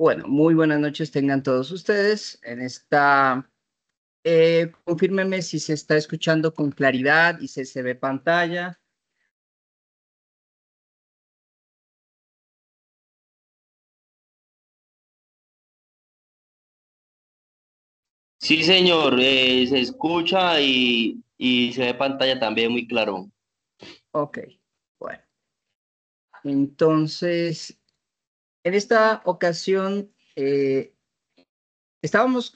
Bueno, muy buenas noches tengan todos ustedes. Confírmenme si se está escuchando con claridad y si se ve pantalla. Sí, señor, se escucha y se ve pantalla también muy claro. Ok, bueno. Entonces, en esta ocasión, estábamos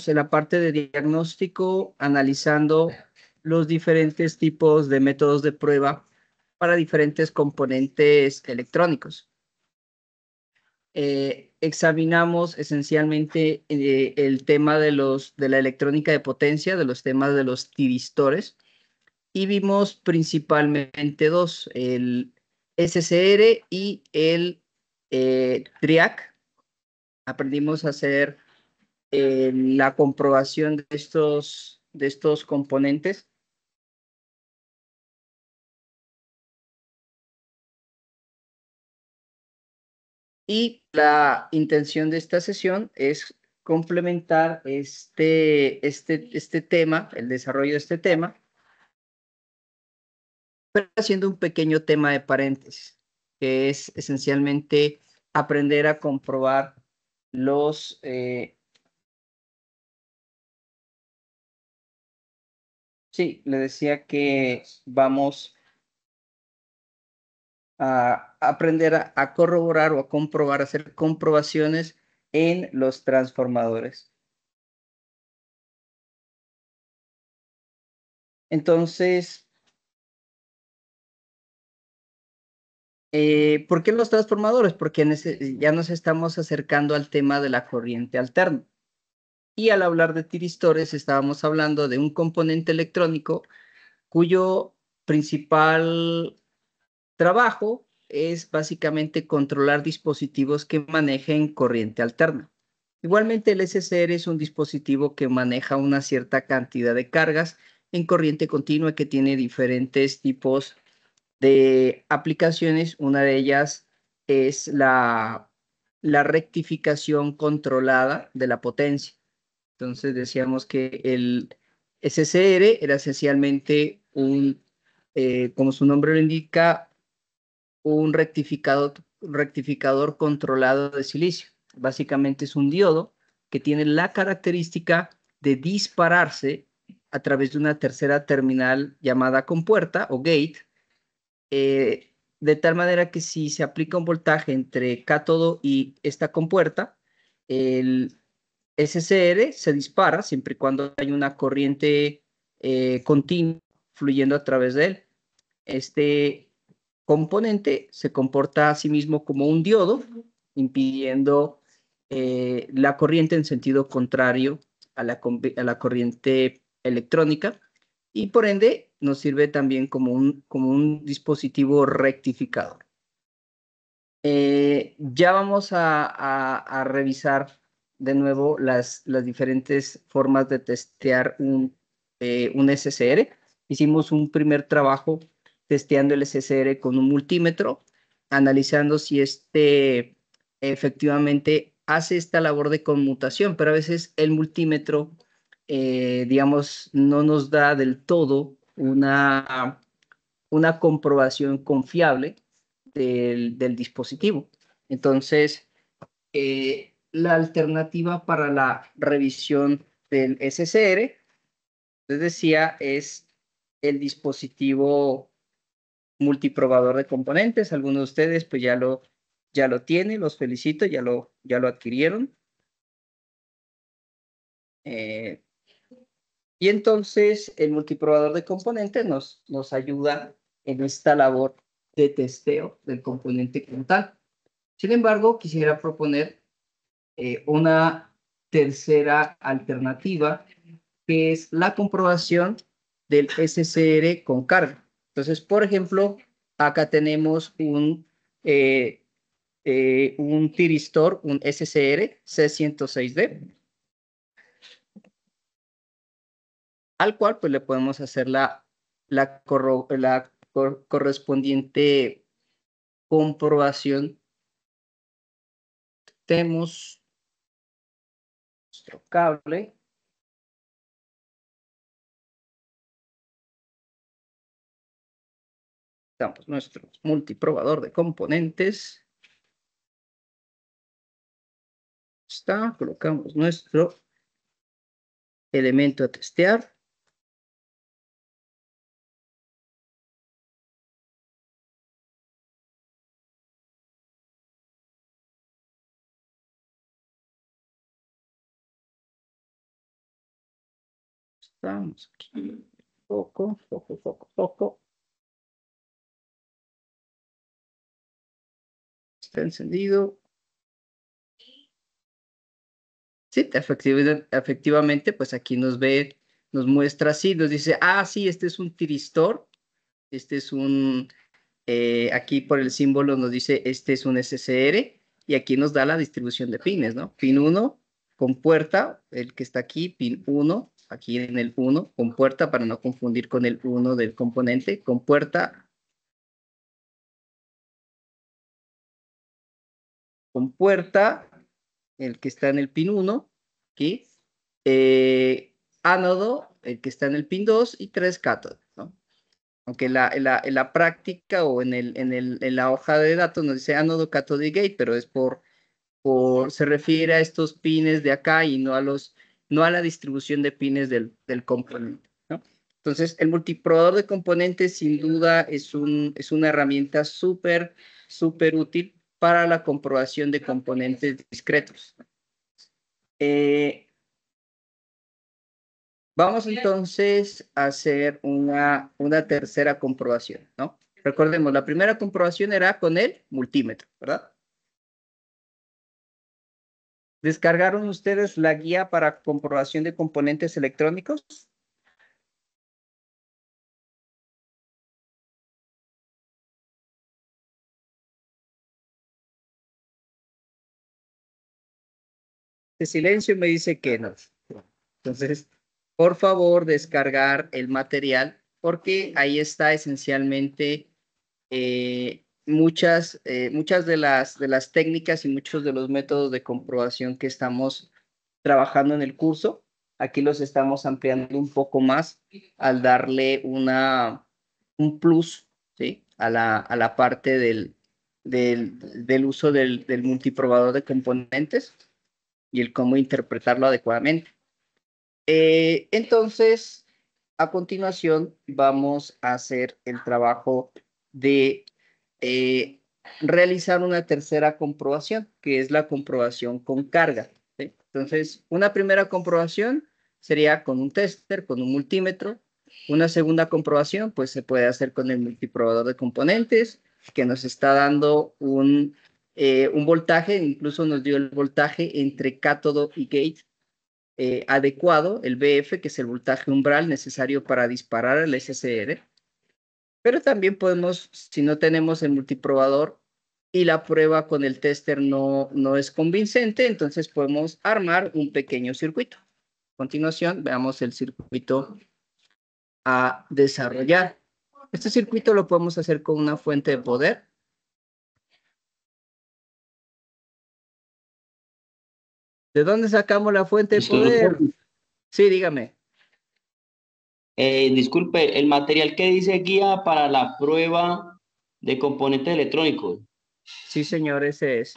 en la parte de diagnóstico analizando los diferentes tipos de métodos de prueba para diferentes componentes electrónicos. Examinamos esencialmente el tema de la electrónica de potencia, de los temas de los tiristores, y vimos principalmente dos, el SCR y el TRIAC. Aprendimos a hacer la comprobación de estos componentes. Y la intención de esta sesión es complementar este tema, el desarrollo de este tema, pero haciendo un pequeño tema de paréntesis, que es esencialmente aprender a comprobar los... sí, le decía que vamos a aprender a corroborar o a comprobar, a hacer comprobaciones en los transformadores. Entonces, ¿por qué los transformadores? Porque ya nos estamos acercando al tema de la corriente alterna. Y al hablar de tiristores, estábamos hablando de un componente electrónico cuyo principal trabajo es básicamente controlar dispositivos que manejen corriente alterna. Igualmente, el SCR es un dispositivo que maneja una cierta cantidad de cargas en corriente continua que tiene diferentes tipos de aplicaciones. Una de ellas es la rectificación controlada de la potencia. Entonces decíamos que el SCR era esencialmente como su nombre lo indica, un rectificador controlado de silicio. Básicamente es un diodo que tiene la característica de dispararse a través de una tercera terminal llamada compuerta o gate, de tal manera que si se aplica un voltaje entre cátodo y esta compuerta, el SCR se dispara siempre y cuando hay una corriente continua fluyendo a través de él. Este componente se comporta a sí mismo como un diodo, impidiendo la corriente en sentido contrario a la corriente electrónica, y por ende nos sirve también como un dispositivo rectificador. Ya vamos a revisar de nuevo las diferentes formas de testear un SCR. Hicimos un primer trabajo testeando el SCR con un multímetro, analizando si efectivamente hace esta labor de conmutación, pero a veces el multímetro, digamos, no nos da del todo una comprobación confiable del dispositivo. Entonces, la alternativa para la revisión del SCR, les decía, es el dispositivo multiprobador de componentes. Algunos de ustedes pues ya lo tienen, los felicito, ya lo adquirieron. Eh, y entonces el multiprobador de componentes nos ayuda en esta labor de testeo del componente como tal. Sin embargo, quisiera proponer una tercera alternativa, que es la comprobación del SCR con carga. Entonces, por ejemplo, acá tenemos un tiristor, un SCR C106D, al cual pues le podemos hacer la correspondiente comprobación conectemos nuestro cable. Damos nuestro multiprobador de componentes. Está, colocamos nuestro elemento a testear. Estamos aquí. Poco. Está encendido. Sí, efectivamente, pues aquí nos muestra así, nos dice, sí, este es un tiristor, este es aquí por el símbolo nos dice, este es un SSR, y aquí nos da la distribución de pines, ¿no? Pin 1 con puerta, el que está aquí, pin 1, aquí en el 1, con puerta, para no confundir con el 1 del componente, con puerta, el que está en el pin 1, aquí, ánodo, el que está en el pin 2, y 3 cátodo, ¿no? Aunque en la práctica o en la hoja de datos nos dice ánodo, cátodo y gate, pero es se refiere a estos pines de acá y no a la distribución de pines del componente, ¿no? Entonces, el multiprobador de componentes sin duda es una herramienta súper útil para la comprobación de componentes discretos. Vamos entonces a hacer una tercera comprobación, ¿no? Recordemos, la primera comprobación era con el multímetro, ¿verdad? ¿Descargaron ustedes la guía para comprobación de componentes electrónicos? De silencio me dice que no. Entonces, por favor, descargar el material porque ahí está esencialmente muchas de las técnicas y muchos de los métodos de comprobación que estamos trabajando en el curso. Aquí los estamos ampliando un poco más al darle un plus, ¿sí? A la parte del uso del multiprobador de componentes y el cómo interpretarlo adecuadamente. Entonces, a continuación, vamos a hacer el trabajo de realizar una tercera comprobación, que es la comprobación con carga, ¿sí? Entonces, una primera comprobación sería con un tester, con un multímetro. Una segunda comprobación, pues se puede hacer con el multiprobador de componentes, que nos está dando un voltaje, incluso nos dio el voltaje entre cátodo y gate adecuado, el BF, que es el voltaje umbral necesario para disparar el SSR. Pero también podemos, si no tenemos el multiprobador y la prueba con el tester no es convincente, entonces podemos armar un pequeño circuito. A continuación, veamos el circuito a desarrollar. Este circuito lo podemos hacer con una fuente de poder. ¿De dónde sacamos la fuente de poder? Sí, dígame. Disculpe, el material que dice guía para la prueba de componentes electrónicos. Sí, señor, ese es.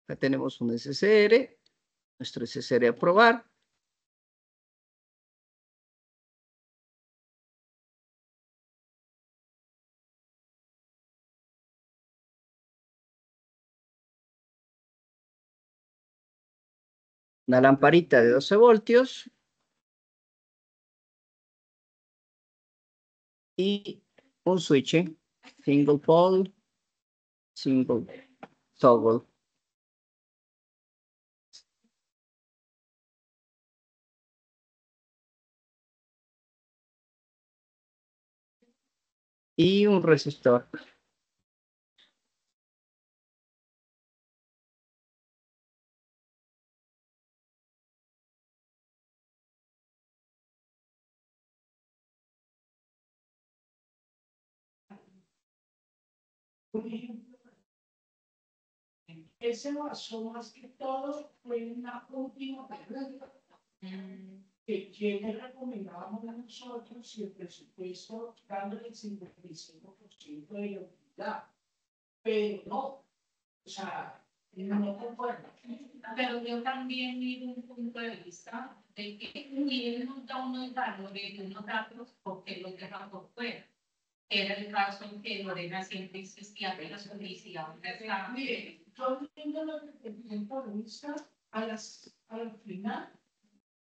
Acá tenemos un SSR, nuestro SSR a probar. una lamparita de 12 voltios y un switch, single pole, single toggle. Y un resistor. Ese basó más que todo fue en la última pregunta que le recomendábamos a nosotros si el presupuesto dándole el 55% de la unidad, pero no, o sea, no concuerda. Pero yo también vi un punto de vista de que si él nos da unos valores y unos datos, porque los deja por fuera. Era el caso en que Lorena siempre insistía que las publicidades estaban. Mire, yo viendo lo que tenía por vista, al final,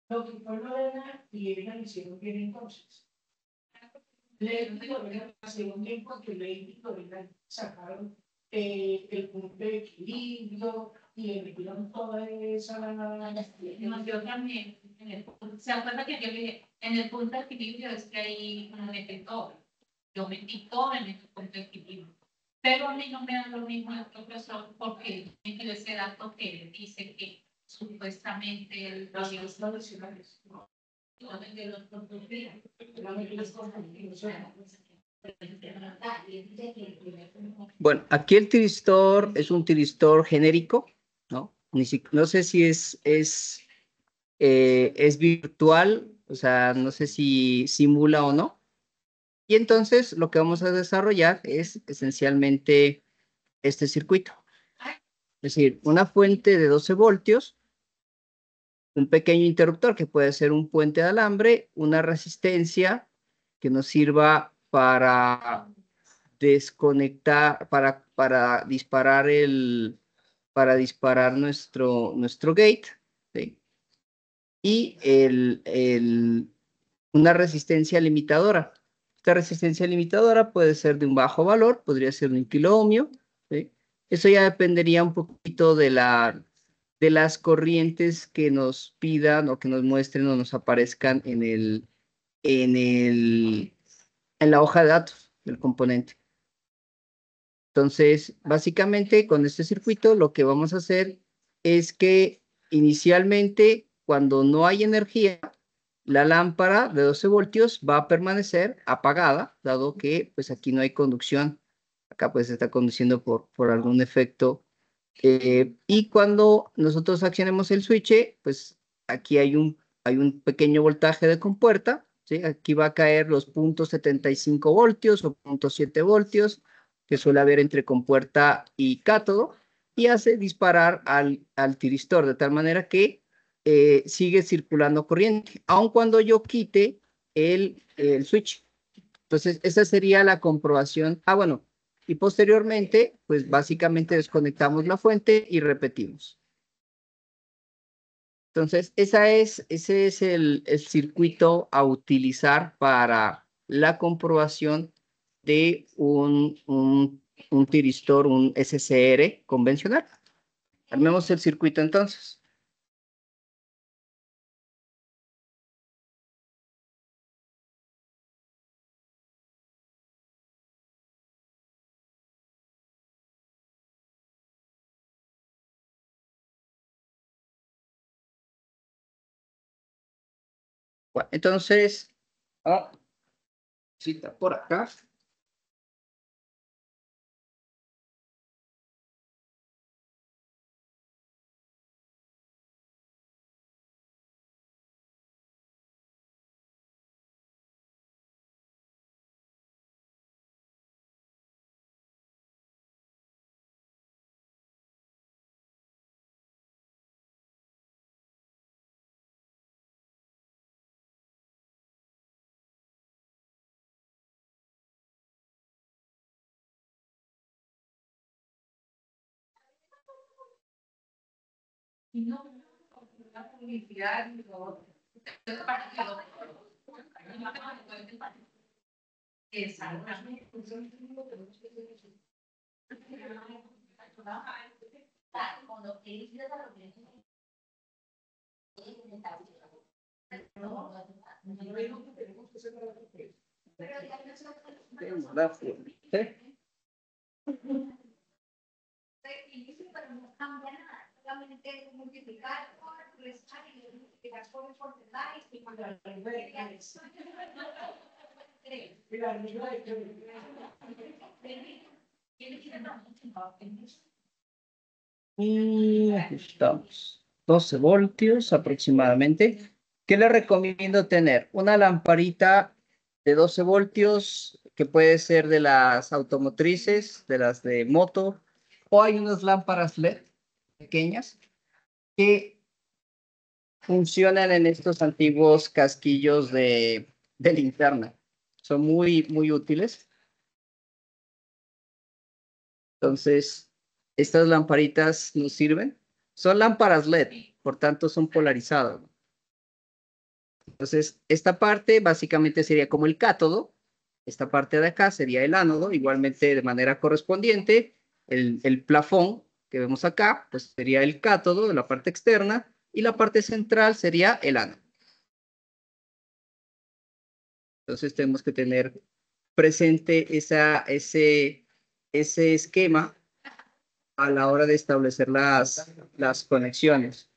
lo que fue Lorena y ella hicieron bien entonces. Ley y Lorena hicieron bien porque Ley y Lorena sacaron el punto de equilibrio y le metieron toda esa. No, yo también, ¿se acuerda que yo le dije, en el punto de equilibrio es que ahí uno mete todo? Yo metí todo en el punto de equilibrio. Pero a mí no me da lo mismo el profesor porque tiene ese dato que dice que supuestamente el Los tradicionales. de los productos. Bueno, aquí el tiristor es un tiristor genérico, ¿no? No sé si es virtual, o sea, no sé si simula o no. Y entonces lo que vamos a desarrollar es esencialmente este circuito. Es decir, una fuente de 12 voltios, un pequeño interruptor que puede ser un puente de alambre, una resistencia que nos sirva para desconectar, para disparar nuestro gate, ¿sí? Y una resistencia limitadora. Esta resistencia limitadora puede ser de un bajo valor, podría ser de 1 kilo-ohmio, ¿sí? Eso ya dependería un poquito de las corrientes que nos pidan o que nos muestren o nos aparezcan en el, en la hoja de datos del componente. Entonces, básicamente con este circuito lo que vamos a hacer es que inicialmente, cuando no hay energía, la lámpara de 12 voltios va a permanecer apagada, dado que pues aquí no hay conducción. Acá pues se está conduciendo por algún efecto. Y cuando nosotros accionemos el switch, pues aquí hay un pequeño voltaje de compuerta, ¿sí? Aquí va a caer los 0.75 voltios o 0.7 voltios que suele haber entre compuerta y cátodo, y hace disparar al tiristor, de tal manera que sigue circulando corriente, aun cuando yo quite el switch. Entonces, esa sería la comprobación. Ah, bueno, y posteriormente, pues básicamente desconectamos la fuente y repetimos. Entonces, ese es el circuito a utilizar para la comprobación de un tiristor, un SCR convencional. Armemos el circuito entonces. Bueno, entonces, cita por acá. No, una publicidad y lo otro. Exactamente. Con lo que dice la pero no cambia nada, solamente multiplicar por restar y multiplicar por restar y cuando Y ajustamos 12 voltios aproximadamente. ¿Qué le recomiendo tener? Una lamparita de 12 voltios que puede ser de las automotrices, de las de moto, o hay unas lámparas LED pequeñas que funcionan en estos antiguos casquillos de linterna. Son muy útiles. Entonces, estas lamparitas nos sirven. Son lámparas LED, por tanto son polarizadas. Entonces, esta parte básicamente sería como el cátodo. Esta parte de acá sería el ánodo, igualmente de manera correspondiente. El plafón que vemos acá, pues sería el cátodo de la parte externa y la parte central sería el ánodo. Entonces, tenemos que tener presente ese esquema a la hora de establecer las conexiones.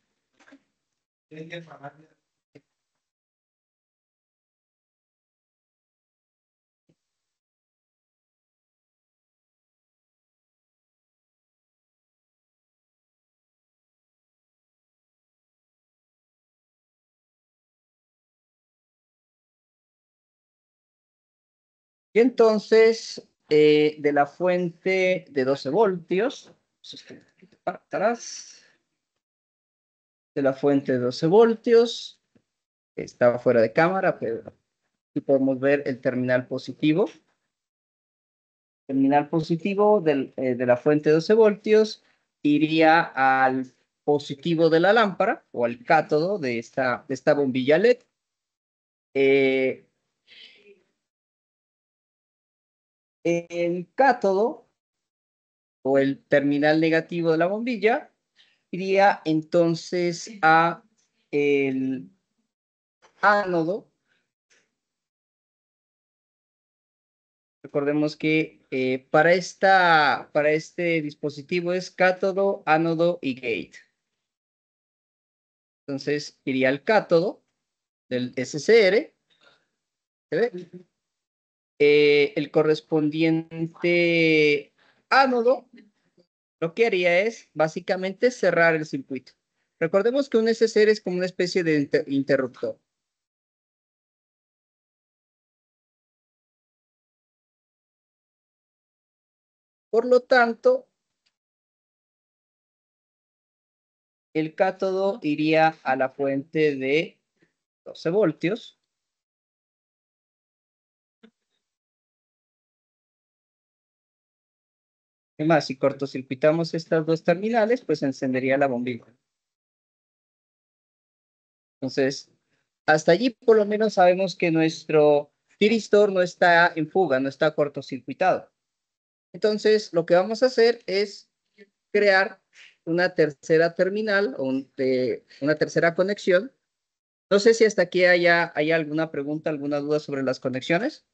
Y entonces, de la fuente de 12 voltios, para atrás, de la fuente de 12 voltios, estaba fuera de cámara, pero aquí podemos ver el terminal positivo. Terminal positivo de la fuente de 12 voltios iría al positivo de la lámpara o al cátodo de esta bombilla LED. El cátodo o el terminal negativo de la bombilla iría entonces a el ánodo. Recordemos que para este dispositivo es cátodo, ánodo y gate. Entonces iría al cátodo del SCR. ¿Se ve? El correspondiente ánodo lo que haría es básicamente cerrar el circuito. Recordemos que un SCR es como una especie de interruptor. Por lo tanto, el cátodo iría a la fuente de 12 voltios. Además, si cortocircuitamos estas dos terminales, pues encendería la bombilla. Entonces, hasta allí por lo menos sabemos que nuestro tiristor no está en fuga, no está cortocircuitado. Entonces, lo que vamos a hacer es crear una tercera terminal o una tercera conexión. No sé si hasta aquí hay alguna pregunta, alguna duda sobre las conexiones.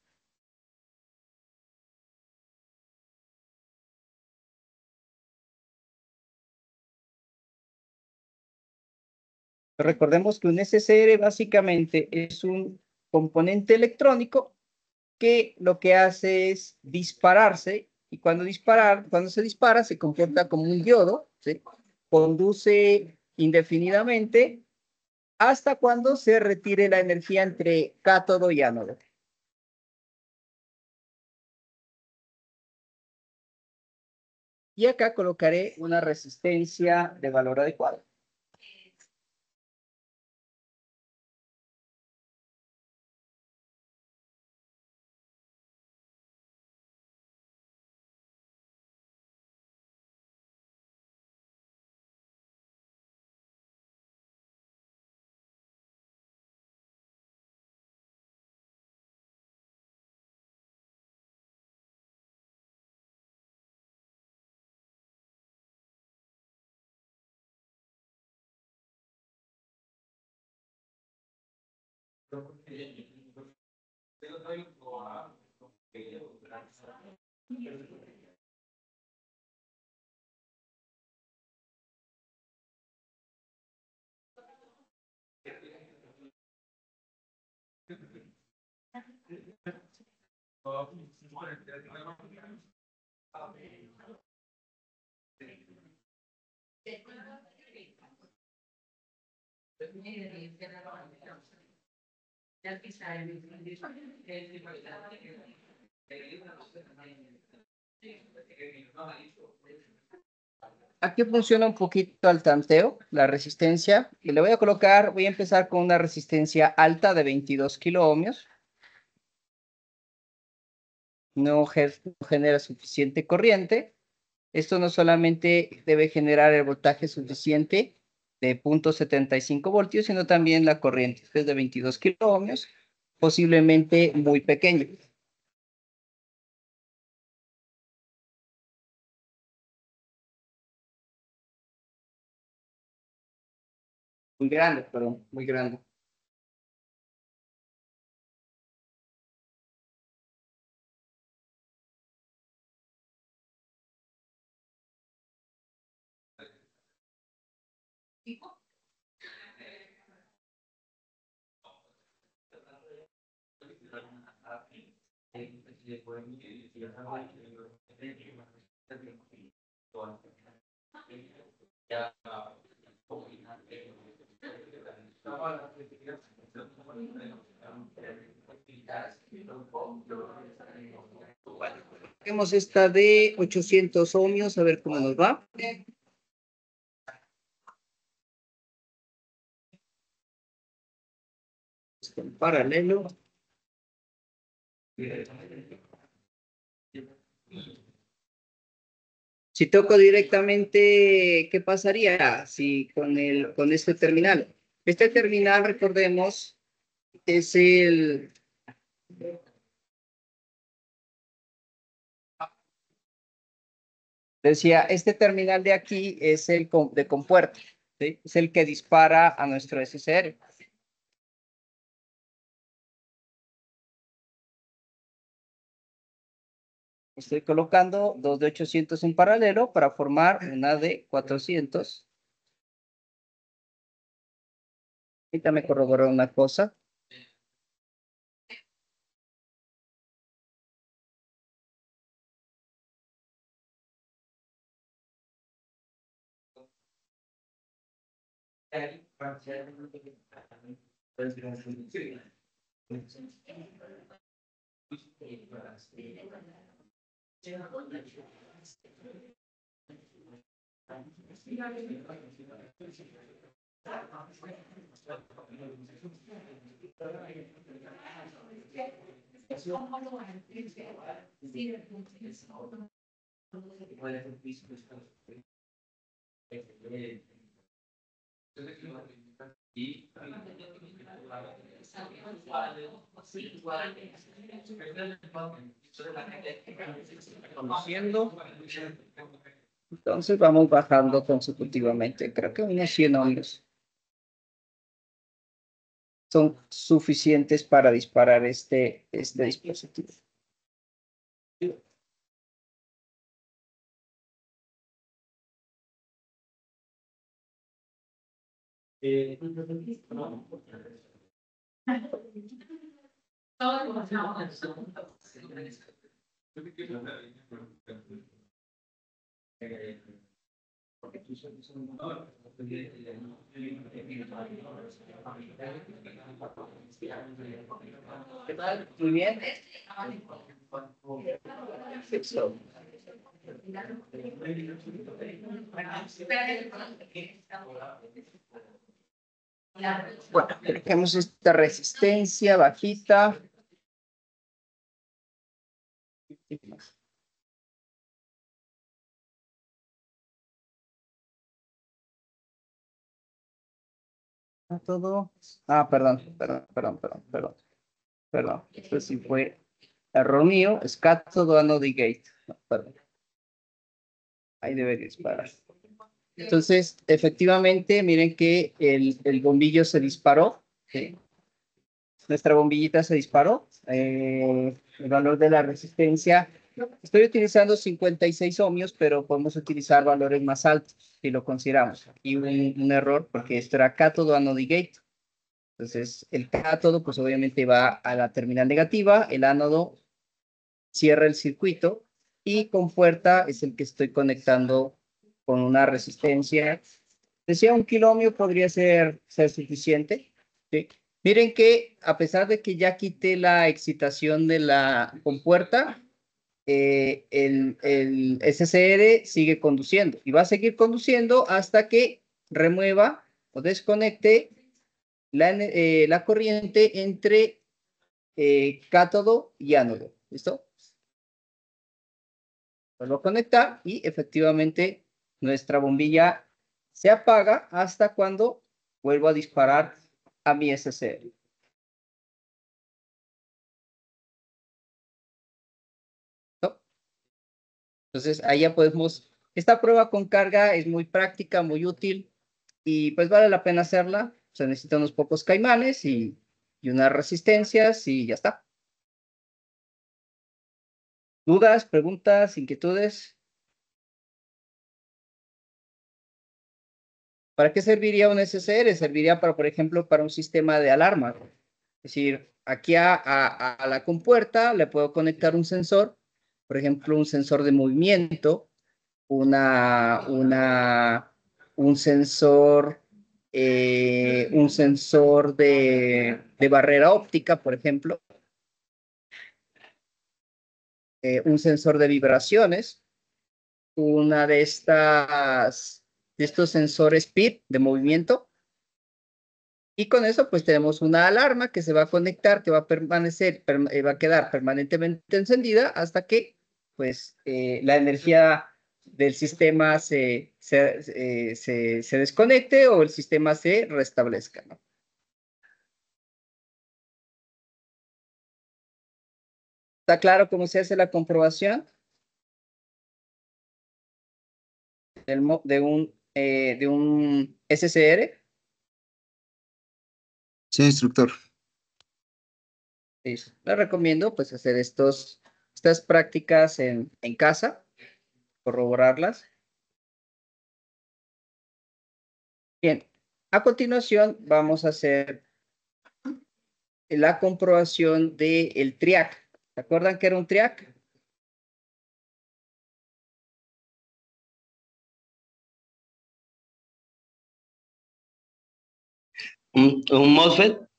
Recordemos que un SCR básicamente es un componente electrónico que lo que hace es dispararse y cuando se dispara se comporta como un diodo, ¿sí? Conduce indefinidamente hasta cuando se retire la energía entre cátodo y ánodo. Y acá colocaré una resistencia de valor adecuado. Aquí funciona un poquito al tanteo, la resistencia. Y le voy a colocar, voy a empezar con una resistencia alta de 22 kiloohmios. No genera suficiente corriente. Esto no solamente debe generar el voltaje suficiente de 0.75 voltios, sino también la corriente, que es de 22 kiloohmios, posiblemente muy pequeño. Muy grande, perdón, muy grande. Hacemos esta de 800 ohmios, a ver cómo nos va. En paralelo. Si toco directamente, ¿qué pasaría si con este terminal? Este terminal, recordemos, es el... Decía, este terminal de aquí es el de compuerta, ¿sí? Es el que dispara a nuestro SSR. Estoy colocando dos de 800 en paralelo para formar una de 400. Ahorita me corroboró una cosa. Conociendo. Entonces vamos bajando consecutivamente. Creo que unos 100 ohmios son suficientes para disparar este dispositivo. ¿Qué tal? Muy bien. Perfecto. Bueno, tenemos esta resistencia bajita. Todo. Ah, perdón. Esto sí fue error mío. Es cátodo anode gate. No, perdón. Ahí debería disparar. Entonces, efectivamente, miren que el bombillo se disparó. ¿Sí? nuestra bombillita se disparó. El valor de la resistencia, estoy utilizando 56 ohmios, pero podemos utilizar valores más altos si lo consideramos. Aquí un error porque esto era cátodo, ánodo y gate. Entonces, el cátodo, pues obviamente va a la terminal negativa, el ánodo cierra el circuito y con puerta es el que estoy conectando con una resistencia. Decía 1 kiloohmio podría ser suficiente. ¿Sí? Miren que a pesar de que ya quité la excitación de la compuerta, el SCR sigue conduciendo y va a seguir conduciendo hasta que remueva o desconecte la corriente entre cátodo y ánodo. ¿Listo? Vuelvo a conectar y efectivamente nuestra bombilla se apaga hasta cuando vuelvo a disparar a mi SCR. ¿No? Entonces, ahí ya podemos, esta prueba con carga es muy práctica, muy útil y pues vale la pena hacerla. Se necesitan unos pocos caimanes y unas resistencias y ya está. ¿Dudas, preguntas, inquietudes? ¿Para qué serviría un SCR? Serviría para, por ejemplo, para un sistema de alarma. Es decir, aquí a la compuerta le puedo conectar un sensor, por ejemplo, un sensor de movimiento, un sensor de barrera óptica, por ejemplo, un sensor de vibraciones, una de estos sensores PID de movimiento. Y con eso, pues tenemos una alarma que se va a conectar, que va a permanecer, va a quedar permanentemente encendida hasta que, pues, la energía del sistema se desconecte o el sistema se restablezca, ¿no? ¿Está claro cómo se hace la comprobación de un SCR? Sí, instructor. Les recomiendo, pues, hacer estas prácticas en casa, corroborarlas. Bien, a continuación vamos a hacer la comprobación del TRIAC. ¿Se acuerdan que era un TRIAC? ¿Un MOSFET?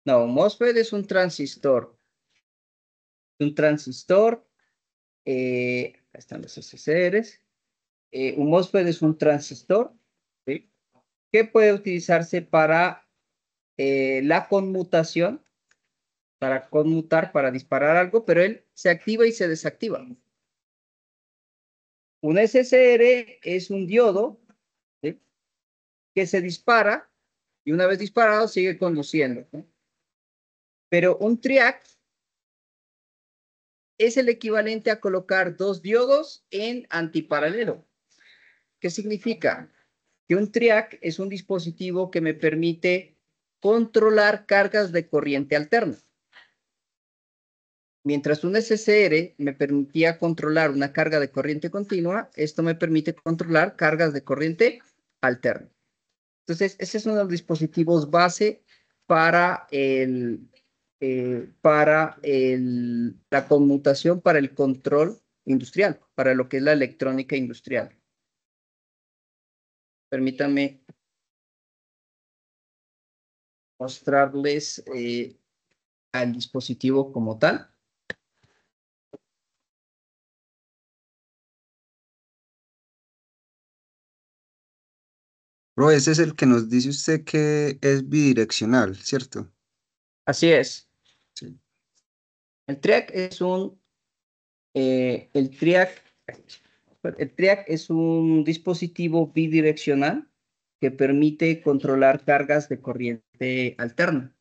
No, un MOSFET es un transistor. Un transistor, acá están los SCRs. Un MOSFET es un transistor, ¿sí? Que puede utilizarse para la conmutación, para conmutar, para disparar algo, pero él se activa y se desactiva. Un SCR es un diodo, ¿sí? Que se dispara y una vez disparado sigue conduciendo, ¿no? Pero un TRIAC es el equivalente a colocar 2 diodos en antiparalelo. ¿Qué significa? Que un TRIAC es un dispositivo que me permite controlar cargas de corriente alterna. Mientras un SCR me permitía controlar una carga de corriente continua, esto me permite controlar cargas de corriente alterna. Entonces, ese es uno de los dispositivos base para la conmutación, para el control industrial, para lo que es la electrónica industrial. Permítanme mostrarles al dispositivo como tal. Bro, ese es el que nos dice usted que es bidireccional, ¿cierto? Así es. Sí. El TRIAC es un dispositivo bidireccional que permite controlar cargas de corriente alterna.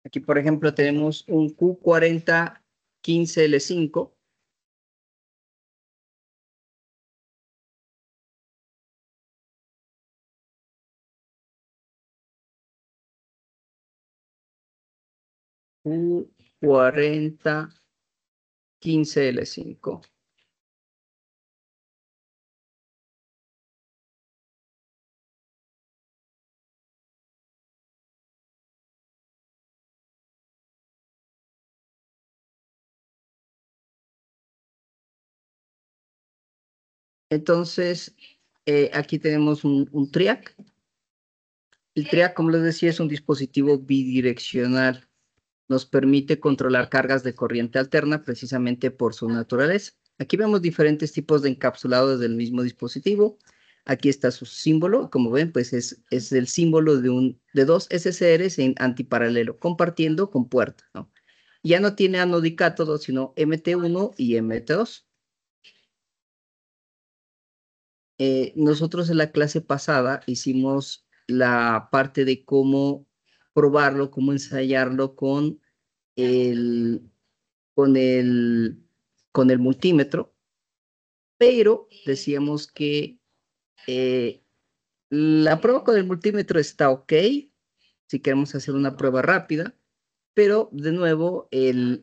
Aquí, por ejemplo, tenemos un Q4015L5. Q40 15L5. Entonces, aquí tenemos un TRIAC. El TRIAC, como les decía, es un dispositivo bidireccional. Nos permite controlar cargas de corriente alterna precisamente por su naturaleza. Aquí vemos diferentes tipos de encapsulados del mismo dispositivo. Aquí está su símbolo. Como ven, pues es el símbolo de dos SCRs en antiparalelo, compartiendo con puerta, ¿no? Ya no tiene ánodo y cátodo, sino MT1 y MT2. Nosotros en la clase pasada hicimos la parte de cómo probarlo, cómo ensayarlo el, con el, con el multímetro, pero decíamos que la prueba con el multímetro está ok, si queremos hacer una prueba rápida, pero de nuevo,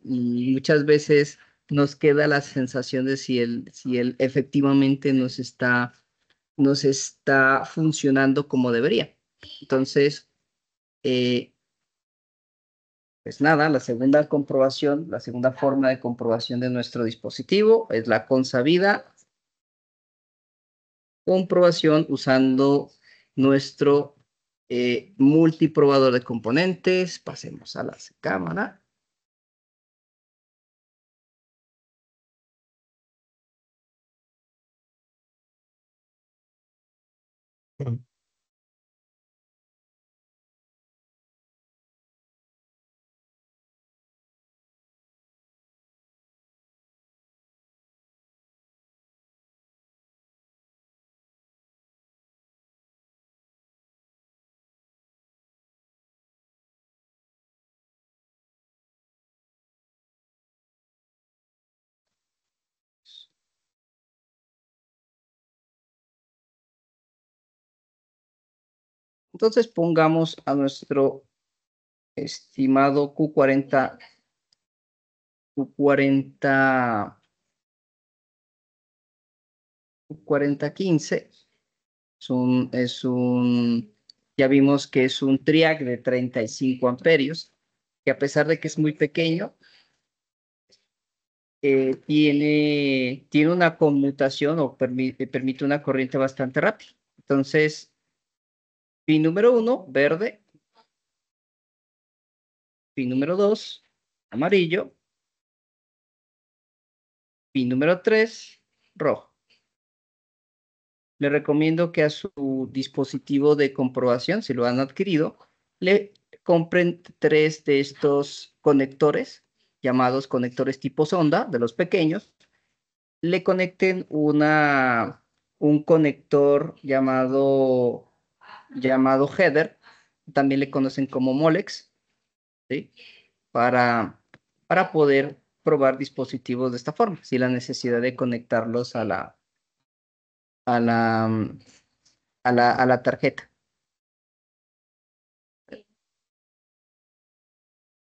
muchas veces nos queda la sensación de si el efectivamente nos está funcionando como debería. Entonces, pues nada, la segunda comprobación, la segunda forma de comprobación de nuestro dispositivo es la consabida comprobación usando nuestro multiprobador de componentes. Pasemos a la cámara. Entonces pongamos a nuestro estimado Q40 15. Ya vimos que es un TRIAC de 35 amperios, que a pesar de que es muy pequeño, tiene una conmutación o permite una corriente bastante rápida. Entonces, pin número 1, verde. Pin número 2, amarillo. Pin número 3, rojo. Le recomiendo que a su dispositivo de comprobación, si lo han adquirido, le compren 3 de estos conectores, llamados conectores tipo sonda, de los pequeños. Le conecten un conector llamado header, también le conocen como Molex, ¿sí? Para poder probar dispositivos de esta forma, sin la necesidad de conectarlos a la, a la tarjeta.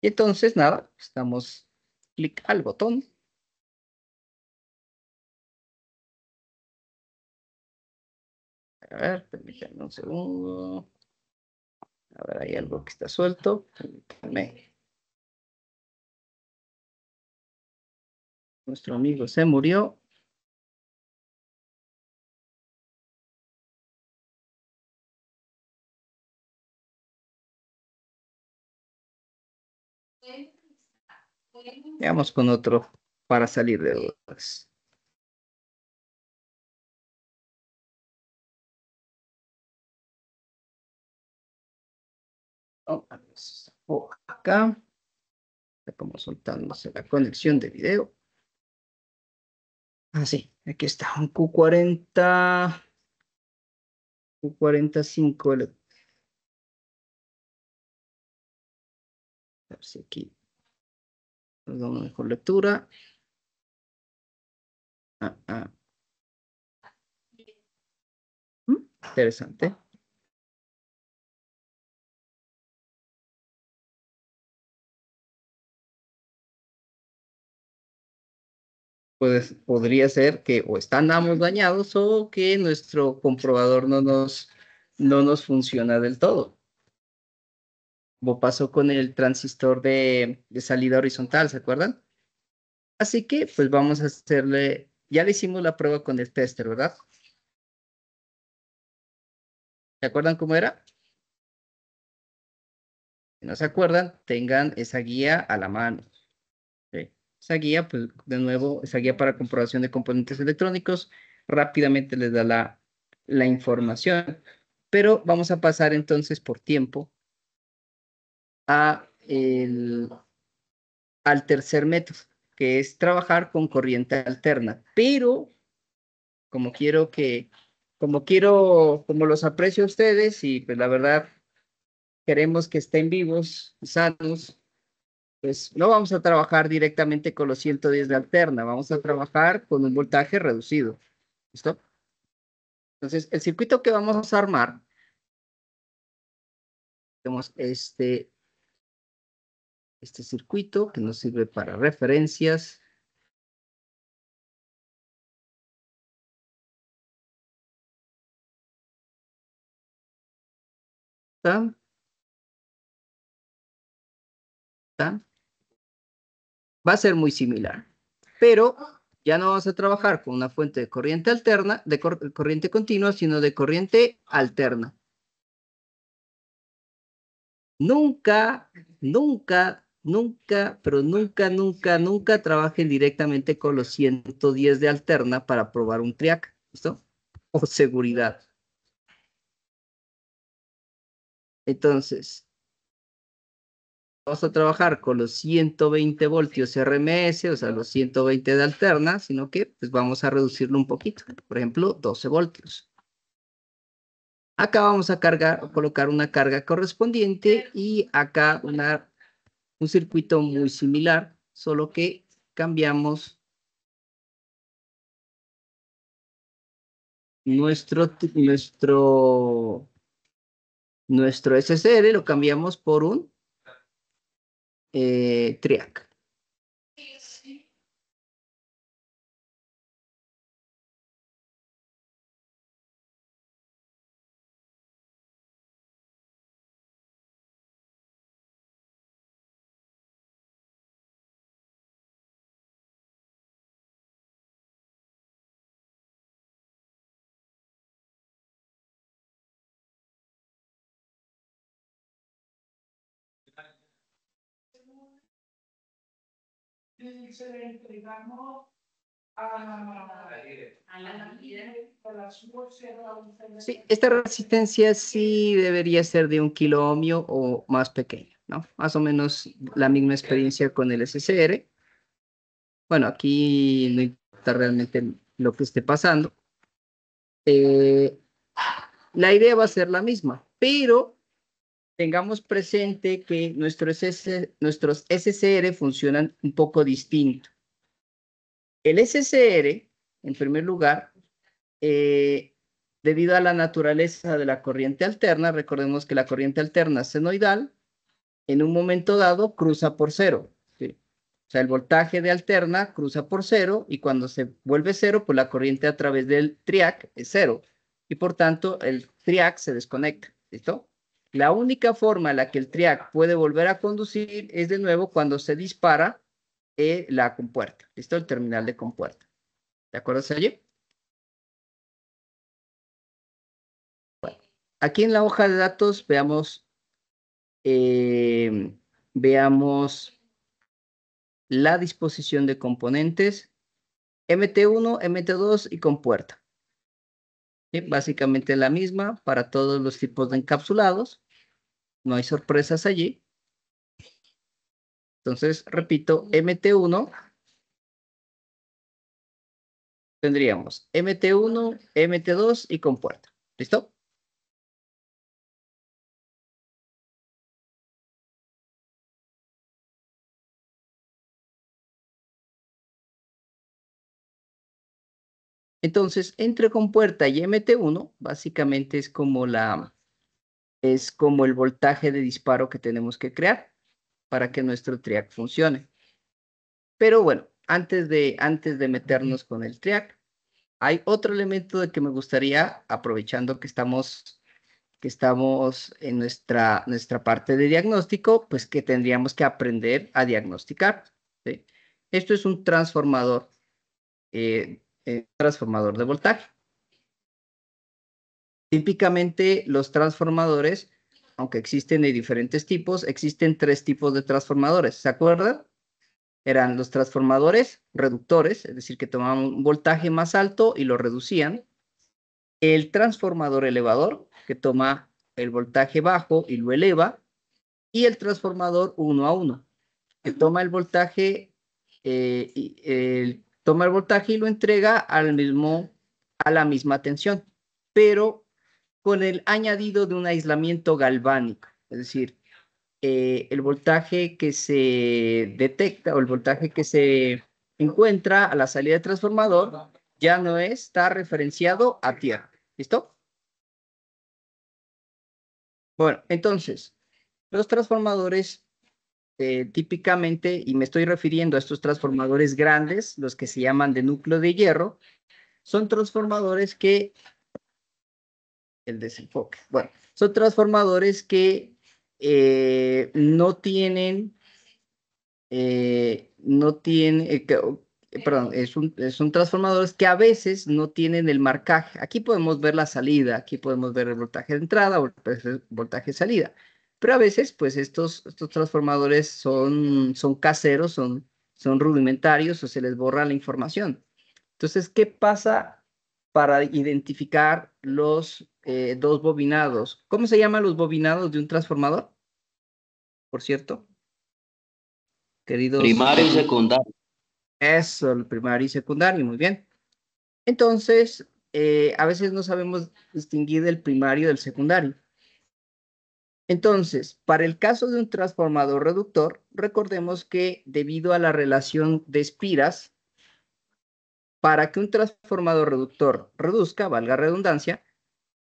Y entonces, nada, damos clic al botón. A ver, permítanme un segundo. A ver, hay algo que está suelto. Permítanme. Nuestro amigo se murió. Veamos con otro para salir de dudas. Oh, acá. Está como soltándose la conexión de video. Ah, sí, aquí está. Un Q45. A ver si aquí nos da una mejor lectura. Interesante. pues podría ser que o estamos dañados o que nuestro comprobador no nos funciona del todo. Como pasó con el transistor de salida horizontal, ¿se acuerdan? Así que, pues vamos a hacerle, ya le hicimos la prueba con el tester, ¿verdad? ¿Se acuerdan cómo era? Si no se acuerdan, tengan esa guía a la mano. ¿Sí? Esa guía, pues de nuevo, esa guía para comprobación de componentes electrónicos, rápidamente les da la información. Pero vamos a pasar entonces por tiempo al tercer método, que es trabajar con corriente alterna. Pero como los aprecio a ustedes y pues la verdad queremos que estén vivos, sanos, pues no vamos a trabajar directamente con los 110 de alterna, vamos a trabajar con un voltaje reducido. ¿Listo? Entonces, el circuito que vamos a armar, tenemos este circuito que nos sirve para referencias. ¿Está? ¿Está? Va a ser muy similar, pero ya no vamos a trabajar con una fuente de corriente alterna, de corriente continua, sino de corriente alterna. Nunca, pero nunca trabajen directamente con los 110 de alterna para probar un triac, ¿listo? O seguridad. Entonces, vamos a trabajar con los 120 voltios RMS, o sea, los 120 de alterna, sino que pues vamos a reducirlo un poquito, por ejemplo, 12 voltios. Acá vamos a colocar una carga correspondiente y acá un circuito muy similar, solo que cambiamos nuestro SCR, lo cambiamos por un triac. Y se le entregamos a Sí, esta resistencia sí debería ser de 1 kilo ohmio o más pequeña, ¿no? Más o menos la misma experiencia con el SCR. Bueno, aquí no importa realmente lo que esté pasando. La idea va a ser la misma, pero tengamos presente que nuestros SCR funcionan un poco distinto. El SCR, en primer lugar, debido a la naturaleza de la corriente alterna, recordemos que la corriente alterna senoidal, en un momento dado, cruza por cero. ¿Sí? O sea, el voltaje de alterna cruza por cero y cuando se vuelve cero, pues la corriente a través del triac es cero. Y por tanto, el triac se desconecta. ¿Listo? La única forma en la que el triac puede volver a conducir es de nuevo cuando se dispara la compuerta. ¿Listo? El terminal de compuerta. ¿De acuerdo, Sergio? Bueno, aquí en la hoja de datos veamos la disposición de componentes MT1, MT2 y compuerta. ¿Sí? Básicamente la misma para todos los tipos de encapsulados. No hay sorpresas allí. Entonces, repito, MT1 tendríamos MT1, MT2 y compuerta. ¿Listo? Entonces, entre compuerta y MT1, básicamente es como el voltaje de disparo que tenemos que crear para que nuestro triac funcione. Pero bueno, antes de meternos con el TRIAC, hay otro elemento de que me gustaría, aprovechando que estamos en nuestra parte de diagnóstico, pues que tendríamos que aprender a diagnosticar, ¿sí? Esto es un transformador de voltaje. Típicamente los transformadores, aunque existen de diferentes tipos, existen 3 tipos de transformadores, ¿se acuerdan? Eran los transformadores reductores, es decir, que tomaban un voltaje más alto y lo reducían. El transformador elevador, que toma el voltaje bajo y lo eleva. Y el transformador 1 a 1, que toma el voltaje, y lo entrega a la misma tensión, pero con el añadido de un aislamiento galvánico, es decir, el voltaje que se detecta o el voltaje que se encuentra a la salida del transformador ya no está referenciado a tierra. ¿Listo? Bueno, entonces, los transformadores típicamente, y me estoy refiriendo a estos transformadores grandes, los que se llaman de núcleo de hierro, son transformadores que, el desenfoque, bueno, son transformadores que no tienen, perdón, son transformadores que a veces no tienen el marcaje. Aquí podemos ver la salida, aquí podemos ver el voltaje de entrada o el voltaje de salida. Pero a veces, pues estos transformadores son caseros, son rudimentarios o se les borra la información. Entonces, ¿qué pasa para identificar los 2 bobinados? ¿Cómo se llaman los bobinados de un transformador? Por cierto, queridos. Primario y secundario. Eso, el primario y secundario, muy bien. Entonces, a veces no sabemos distinguir el primario del secundario. Entonces, para el caso de un transformador reductor, recordemos que debido a la relación de espiras, para que un transformador reductor reduzca, valga redundancia,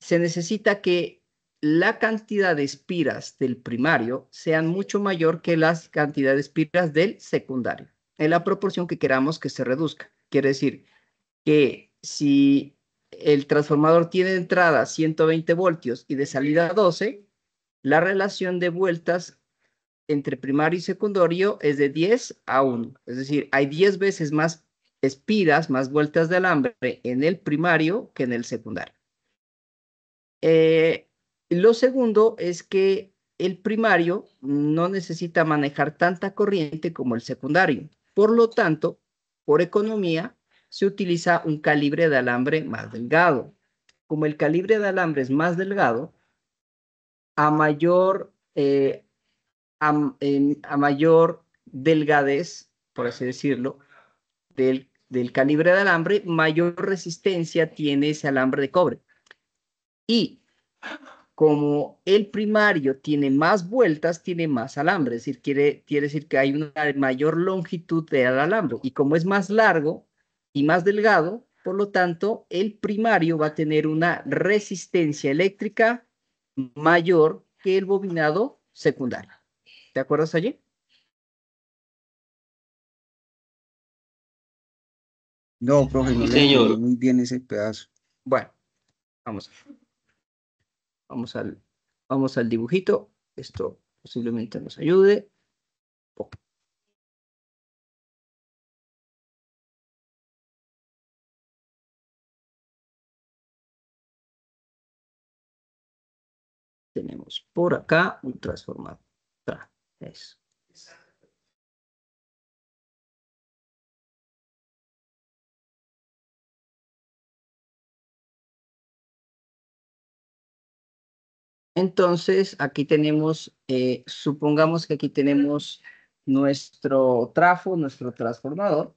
se necesita que la cantidad de espiras del primario sean mucho mayor que la cantidad de espiras del secundario, en la proporción que queramos que se reduzca. Quiere decir que si el transformador tiene de entrada 120 voltios y de salida 12, la relación de vueltas entre primario y secundario es de 10 a 1. Es decir, hay 10 veces más espiras, más vueltas de alambre en el primario que en el secundario. Lo segundo es que el primario no necesita manejar tanta corriente como el secundario. Por lo tanto, por economía, se utiliza un calibre de alambre más delgado. Como el calibre de alambre es más delgado, a mayor delgadez, por así decirlo, del calibre de alambre, mayor resistencia tiene ese alambre de cobre. Y como el primario tiene más vueltas, tiene más alambre, es decir, quiere decir que hay una mayor longitud del alambre. Y como es más largo y más delgado, por lo tanto, el primario va a tener una resistencia eléctrica mayor que el bobinado secundario. ¿Te acuerdas allí? No, profe, no Sí, le entendí señor. muy bien ese pedazo. Bueno, vamos. Vamos al dibujito. Esto posiblemente nos ayude. Tenemos por acá un transformador. Eso. Entonces, aquí tenemos, supongamos que aquí tenemos nuestro trafo, nuestro transformador.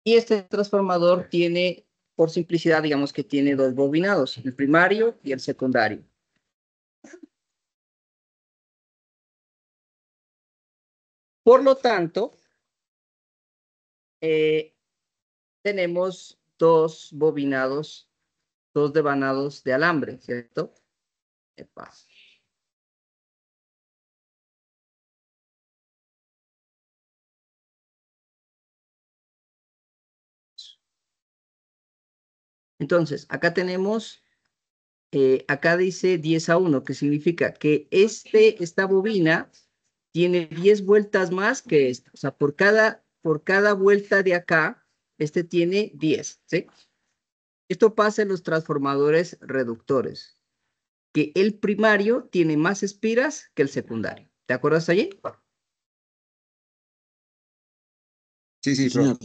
Y este transformador tiene, por simplicidad, digamos que tiene 2 bobinados, el primario y el secundario. Por lo tanto, tenemos 2 bobinados, 2 devanados de alambre, ¿cierto? Epa. Entonces, acá tenemos, acá dice 10-1, que significa que esta bobina tiene 10 vueltas más que esta. O sea, por cada vuelta de acá, este tiene 10, ¿sí? Esto pasa en los transformadores reductores, que el primario tiene más espiras que el secundario. ¿Te acuerdas allí? Sí, sí, señor.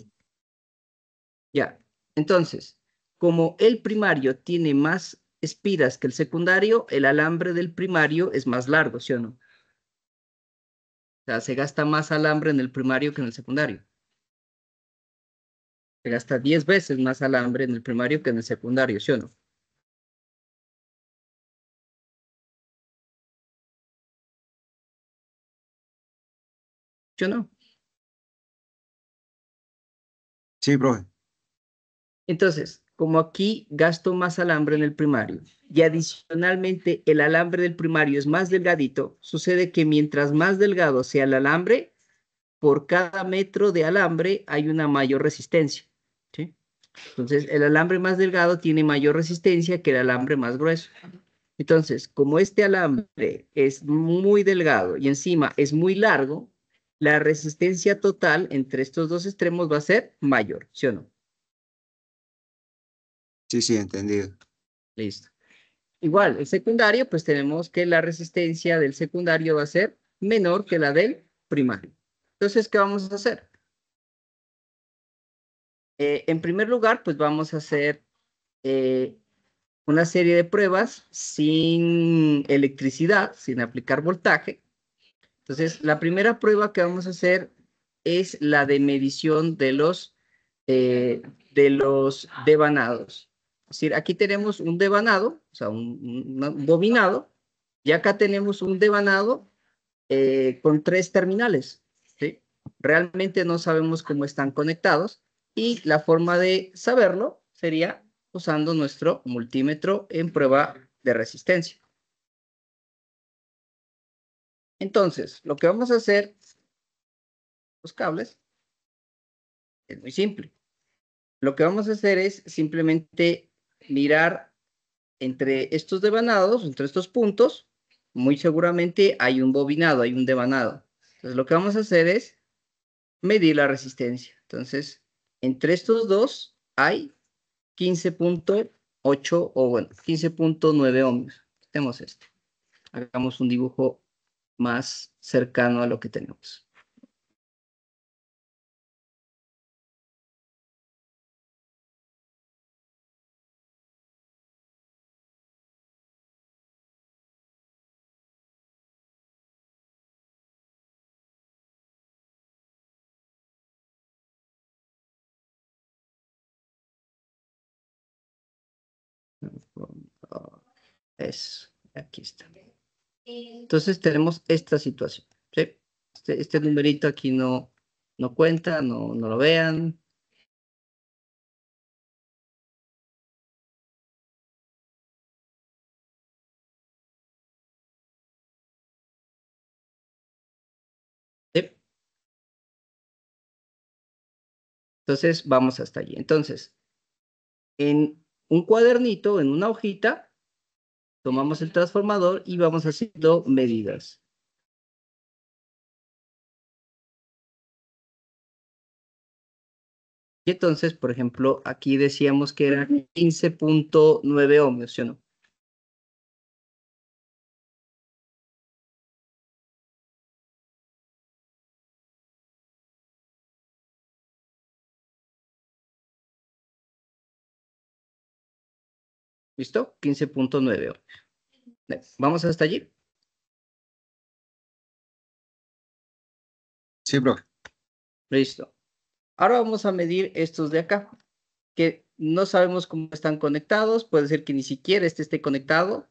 Ya. Entonces, como el primario tiene más espiras que el secundario, el alambre del primario es más largo, ¿sí o no? O sea, se gasta más alambre en el primario que en el secundario. Se gasta 10 veces más alambre en el primario que en el secundario, ¿sí o no? ¿Sí o no? Sí, profe. Entonces, como aquí gasto más alambre en el primario y adicionalmente el alambre del primario es más delgadito, sucede que mientras más delgado sea el alambre, por cada metro de alambre hay una mayor resistencia, ¿sí? Entonces, el alambre más delgado tiene mayor resistencia que el alambre más grueso. Entonces, como este alambre es muy delgado y encima es muy largo, la resistencia total entre estos dos extremos va a ser mayor, ¿sí o no? Sí, sí, entendido. Listo. Igual, el secundario, pues tenemos que la resistencia del secundario va a ser menor que la del primario. Entonces, ¿qué vamos a hacer? En primer lugar, pues vamos a hacer una serie de pruebas sin electricidad, sin aplicar voltaje. Entonces, la primera prueba que vamos a hacer es la de medición eh, de los devanados. Es decir, aquí tenemos un devanado, o sea, un bobinado, y acá tenemos un devanado con 3 terminales, ¿sí? Realmente no sabemos cómo están conectados y la forma de saberlo sería usando nuestro multímetro en prueba de resistencia. Entonces, lo que vamos a hacer, los cables, es muy simple. Lo que vamos a hacer es simplemente mirar entre estos devanados, entre estos puntos, muy seguramente hay un bobinado, hay un devanado. Entonces, lo que vamos a hacer es medir la resistencia. Entonces, entre estos dos hay 15.8 o bueno, 15.9 ohmios. Tenemos este. Hagamos un dibujo más cercano a lo que tenemos. Eso, aquí está. Entonces tenemos esta situación, ¿sí? Este numerito aquí no cuenta, no lo vean. ¿Sí? Entonces vamos hasta allí. Entonces, en un cuadernito, en una hojita, tomamos el transformador y vamos haciendo medidas. Y entonces, por ejemplo, aquí decíamos que era 15.9 ohmios, ¿sí o no? ¿Listo? 15.9 ohmios. ¿Vamos hasta allí? Sí, profe. Listo. Ahora vamos a medir estos de acá, que no sabemos cómo están conectados. Puede ser que ni siquiera este esté conectado.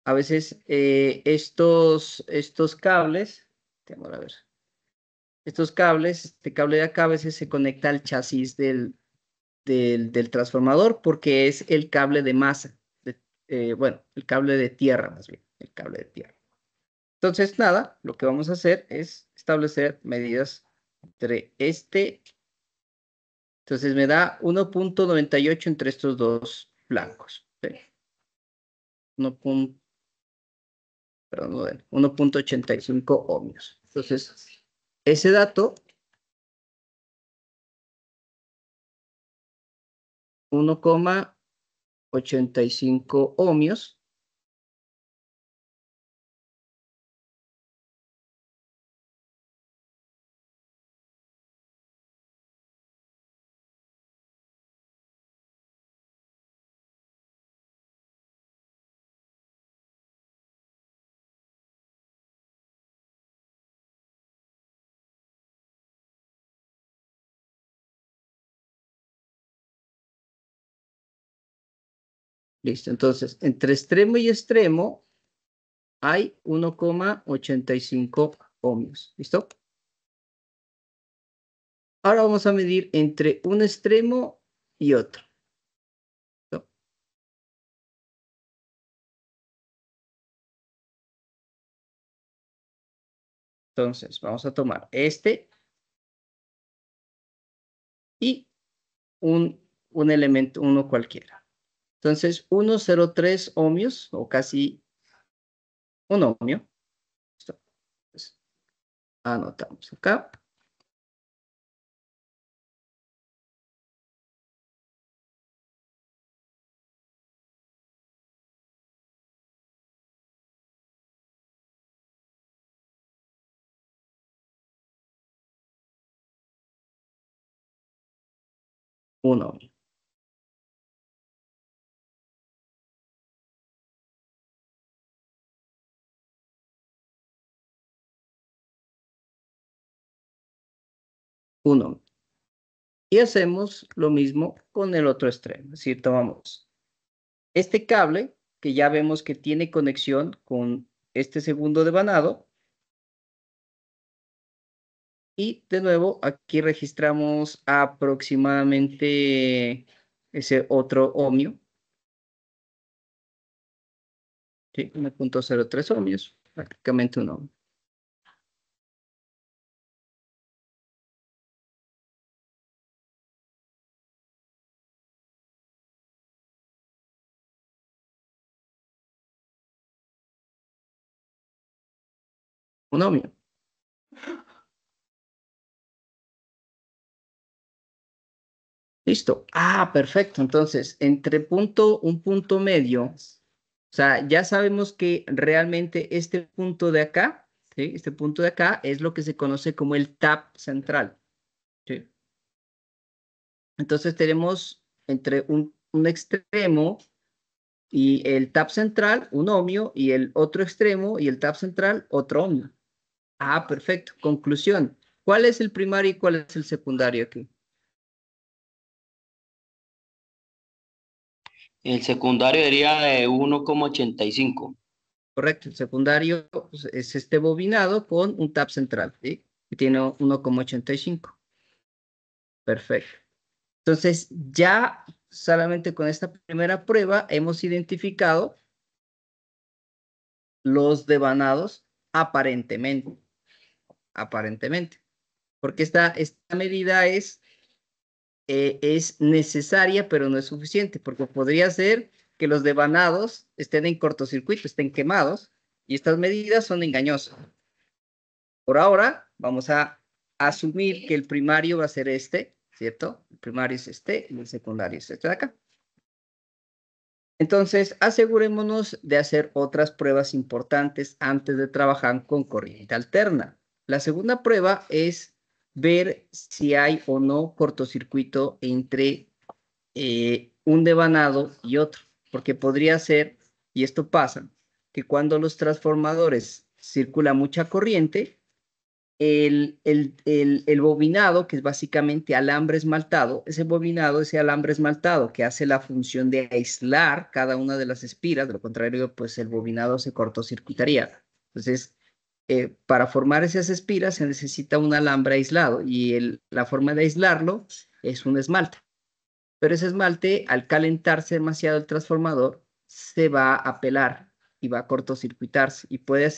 A veces estos cables, a ver, estos cables, este cable de acá a veces se conecta al chasis del transformador porque es el cable de masa, bueno, el cable de tierra más bien, el cable de tierra. Entonces, nada, lo que vamos a hacer es establecer medidas entre este, entonces me da 1.98 entre estos dos blancos. ¿Sí? 1.85 ohmios. Entonces, ese dato, 1,85 ohmios. Listo, entonces, entre extremo y extremo hay 1,85 ohmios. ¿Listo? Ahora vamos a medir entre un extremo y otro. ¿Listo? Entonces, vamos a tomar este y un elemento, uno cualquiera. Entonces, 1,03 ohmios, o casi un ohmio. ¿Listo? Entonces, anotamos acá. Un ohmio. Un ohmio. Y hacemos lo mismo con el otro extremo. Es decir, tomamos este cable, que ya vemos que tiene conexión con este segundo devanado. Y de nuevo, aquí registramos aproximadamente ese otro ohmio. ¿Sí? 1,03 ohmios, prácticamente un ohmio. Un ohmio. Listo. Ah, perfecto. Entonces, entre un punto medio, o sea, ya sabemos que realmente este punto de acá, ¿sí? Este punto de acá es lo que se conoce como el tap central. ¿Sí? Entonces tenemos entre un extremo y el tap central, un ohmio, y el otro extremo y el tap central, otro ohmio. Ah, perfecto. Conclusión. ¿Cuál es el primario y cuál es el secundario aquí? El secundario sería de 1,85. Correcto. El secundario pues, es este bobinado con un tap central, ¿sí? Que tiene 1,85. Perfecto. Entonces, ya solamente con esta primera prueba hemos identificado los devanados aparentemente. Aparentemente. Porque esta medida es necesaria, pero no es suficiente, porque podría ser que los devanados estén en cortocircuito, estén quemados, y estas medidas son engañosas. Por ahora, vamos a asumir que el primario va a ser este, ¿cierto? El primario es este y el secundario es este de acá. Entonces, asegurémonos de hacer otras pruebas importantes antes de trabajar con corriente alterna. La segunda prueba es ver si hay o no cortocircuito entre un devanado y otro, porque podría ser, y esto pasa, que cuando los transformadores circula mucha corriente, el bobinado, que es básicamente alambre esmaltado, ese bobinado, ese alambre esmaltado que hace la función de aislar cada una de las espiras, de lo contrario, pues el bobinado se cortocircuitaría. Entonces, para formar esas espiras se necesita un alambre aislado y la forma de aislarlo es un esmalte. Pero ese esmalte, al calentarse demasiado el transformador, se va a pelar y va a cortocircuitarse y puede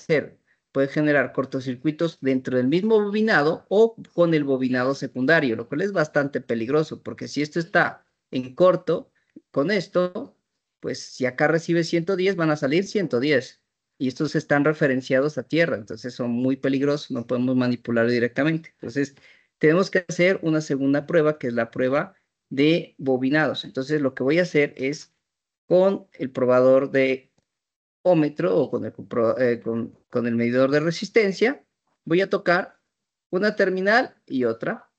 generar cortocircuitos dentro del mismo bobinado o con el bobinado secundario, lo cual es bastante peligroso, porque si esto está en corto, con esto, pues si acá recibe 110, van a salir 110. Y estos están referenciados a tierra, entonces son muy peligrosos, no podemos manipular directamente. Entonces, tenemos que hacer una segunda prueba, que es la prueba de bobinados. Entonces, lo que voy a hacer es con el probador de ómetro o con el medidor de resistencia, voy a tocar una terminal y otra.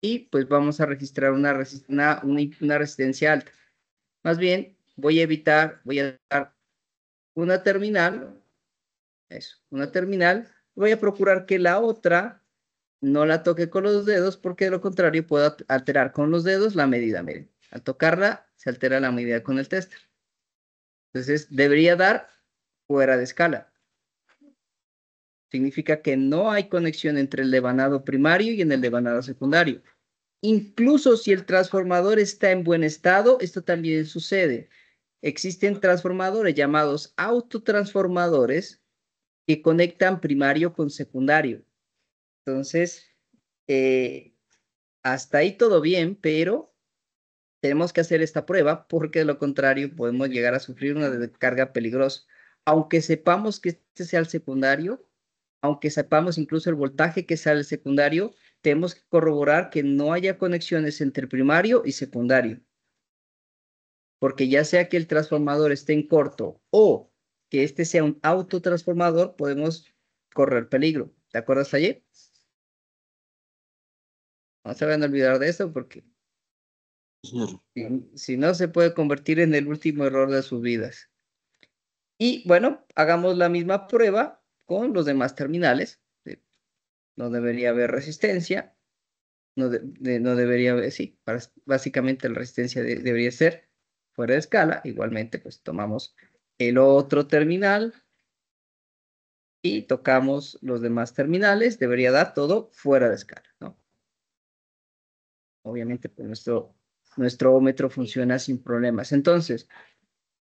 Y pues vamos a registrar una resistencia alta. Más bien, voy a dar una terminal, eso, una terminal. Voy a procurar que la otra no la toque con los dedos, porque de lo contrario puedo alterar con los dedos la medida. Miren, al tocarla se altera la medida con el tester. Entonces, debería dar fuera de escala. Significa que no hay conexión entre el devanado primario y en el devanado secundario. Incluso si el transformador está en buen estado, esto también sucede. Existen transformadores llamados autotransformadores que conectan primario con secundario. Entonces, hasta ahí todo bien, pero tenemos que hacer esta prueba porque de lo contrario podemos llegar a sufrir una descarga peligrosa. Aunque sepamos que este sea el secundario, aunque sepamos incluso el voltaje que sale el secundario, tenemos que corroborar que no haya conexiones entre primario y secundario. Porque ya sea que el transformador esté en corto o que este sea un autotransformador, podemos correr peligro. ¿Te acuerdas ayer? No se van a olvidar de eso porque Señor. si no se puede convertir en el último error de sus vidas. Y bueno, hagamos la misma prueba con los demás terminales. No debería haber resistencia. No debería haber, sí, básicamente la resistencia debería ser fuera de escala. Igualmente, pues tomamos el otro terminal y tocamos los demás terminales. Debería dar todo fuera de escala, ¿no? Obviamente, pues nuestro ómetro funciona sin problemas. Entonces,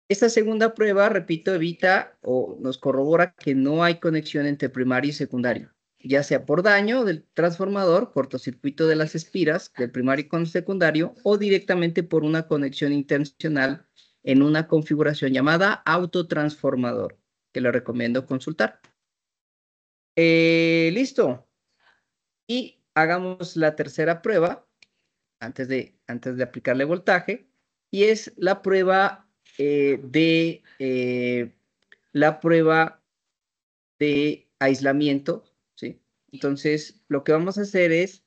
esta segunda prueba, repito, evita o nos corrobora que no hay conexión entre primario y secundario, ya sea por daño del transformador, cortocircuito de las espiras del primario con el secundario, o directamente por una conexión intencional en una configuración llamada autotransformador, que le recomiendo consultar. Listo. Y hagamos la tercera prueba antes de aplicarle voltaje, y es la prueba la prueba de aislamiento, ¿sí? Entonces, lo que vamos a hacer es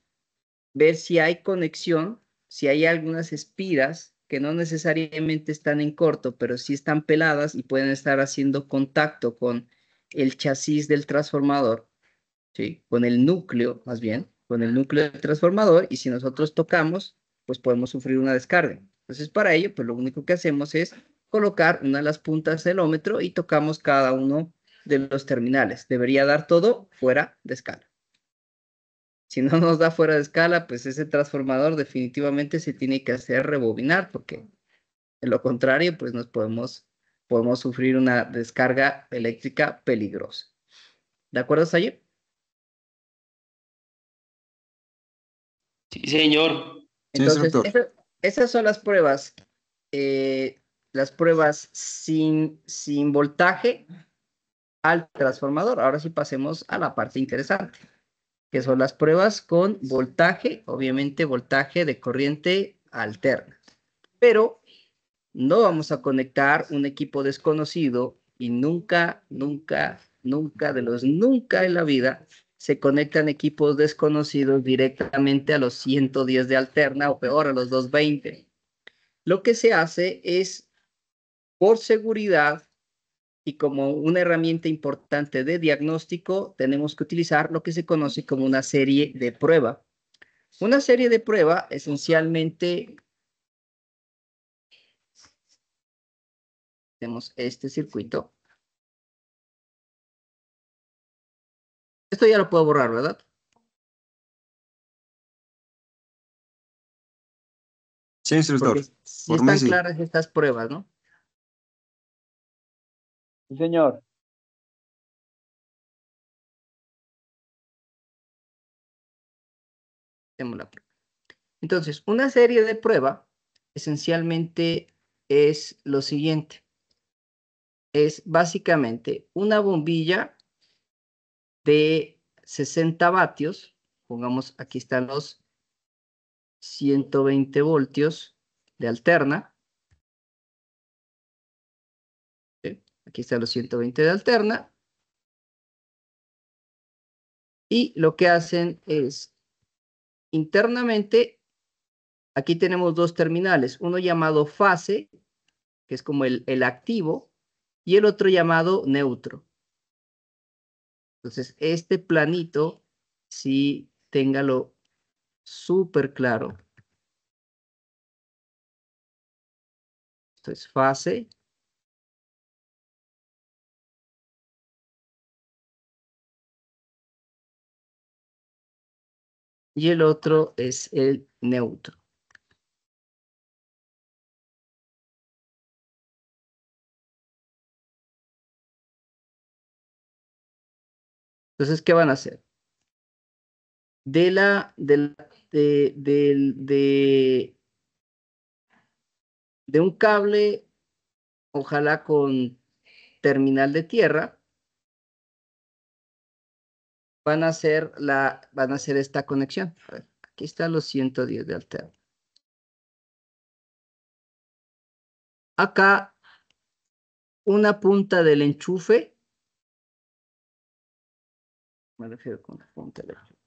ver si hay conexión, si hay algunas espiras que no necesariamente están en corto, pero sí están peladas y pueden estar haciendo contacto con el chasis del transformador, ¿sí? Con el núcleo, más bien, con el núcleo del transformador, y si nosotros tocamos, pues podemos sufrir una descarga. Entonces, para ello, pues lo único que hacemos es colocar una de las puntas del ómetro y tocamos cada uno de los terminales. Debería dar todo fuera de escala. Si no nos da fuera de escala, pues ese transformador definitivamente se tiene que hacer rebobinar, porque de lo contrario, pues podemos sufrir una descarga eléctrica peligrosa. ¿De acuerdo, Sayed? Sí, señor. Sí, Entonces, instructor. esas son las pruebas sin voltaje al transformador. Ahora sí pasemos a la parte interesante, que son las pruebas con voltaje, obviamente voltaje de corriente alterna. Pero no vamos a conectar un equipo desconocido y nunca, nunca, nunca, de los nunca en la vida, se conectan equipos desconocidos directamente a los 110 de alterna o peor, a los 220. Lo que se hace es, por seguridad y como una herramienta importante de diagnóstico, tenemos que utilizar lo que se conoce como una serie de prueba. Una serie de prueba esencialmente tenemos este circuito. Esto ya lo puedo borrar, ¿verdad? Sí, instructor. Porque sí Por mí están sí. claras estas pruebas, ¿no? Sí, señor. Hacemos la prueba. Entonces, una serie de prueba esencialmente es lo siguiente. Es básicamente una bombilla de 60 vatios. Pongamos, aquí están los 120 voltios de alterna. ¿Sí? Aquí están los 120 de alterna. Y lo que hacen es, internamente, aquí tenemos dos terminales. Uno llamado fase, que es como el activo, y el otro llamado neutro. Entonces, este planito, sí, téngalo súper claro. Esto es fase. Y el otro es el neutro. Entonces, ¿qué van a hacer? De un cable, ojalá con terminal de tierra, van a hacer esta conexión. A ver, aquí están los 110 de alterno. Acá, una punta del enchufe. Me refiero con la punta del enchufe.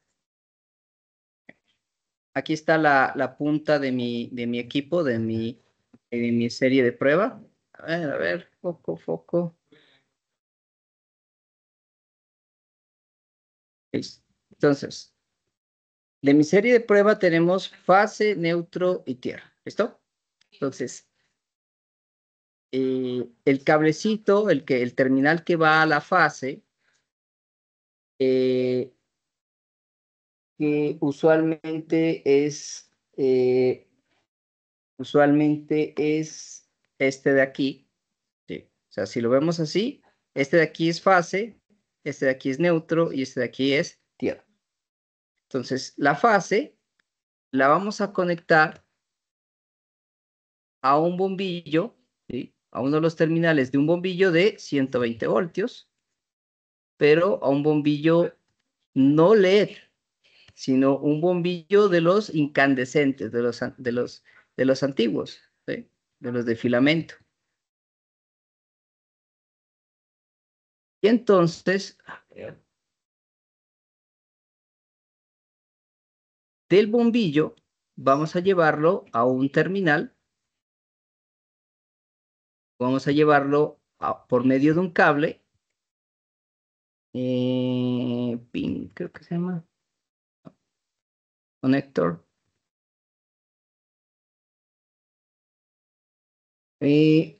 Aquí está la punta de mi equipo, de mi serie de prueba. A ver, foco. Listo. Entonces, de mi serie de prueba tenemos fase, neutro y tierra. ¿Listo? Entonces, el cablecito, el terminal que va a la fase, que usualmente es este de aquí. ¿Sí? O sea, si lo vemos así, este de aquí es fase, este de aquí es neutro y este de aquí es tierra. Entonces, la fase la vamos a conectar a un bombillo, ¿sí? A uno de los terminales de un bombillo de 120 voltios, pero a un bombillo no LED, sino un bombillo de los incandescentes, de los antiguos, ¿sí? De los de filamento. Y entonces, del bombillo vamos a llevarlo a un terminal, vamos a llevarlo por medio de un cable, pin, creo que se llama, conector.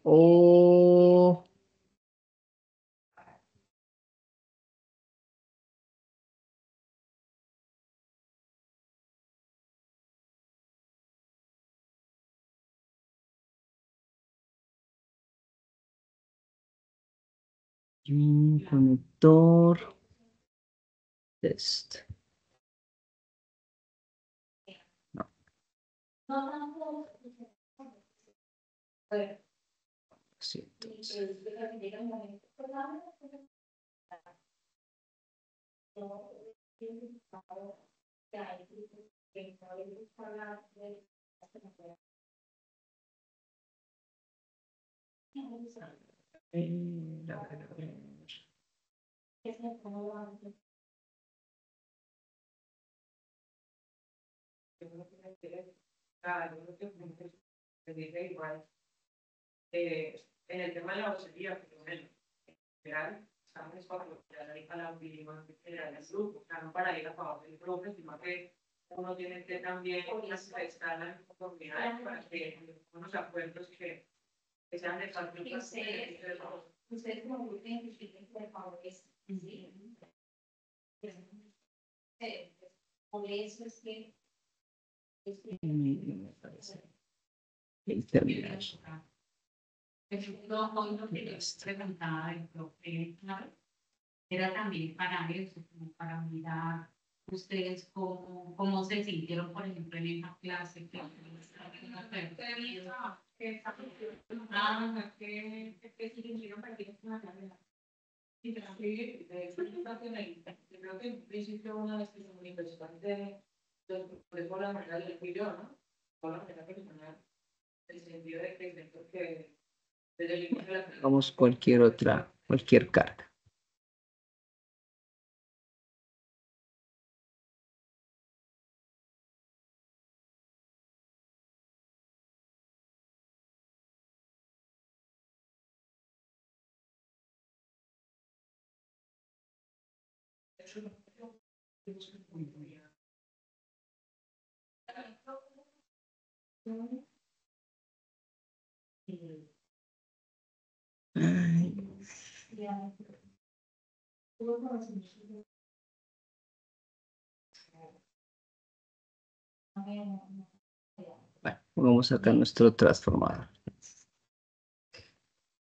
O un conector test. No. Sí, entonces. A ver. En el tema de la vocería, por lo menos, en general, estamos para apoyar ahí a la opinión general del grupo, o sea, no para ir a favor del grupo, sino que uno tiene que también estar en conformidad para que unos acuerdos que sean de parte de ustedes como grupo identifiquen por favor por eso es que Me parece. El terminal. Hoy lo que les preguntaba el profe, ¿no? Era también para eso, como para mirar ustedes cómo se sintieron, por ejemplo, en esa clase que Sí, yo creo que en principio una vez que se manifestó de por la manera del video, ¿no? Por la manera personal, el sentido de que desde el inicio de la Vamos cualquier carga. Ay, bueno, vamos a sacar nuestro transformador.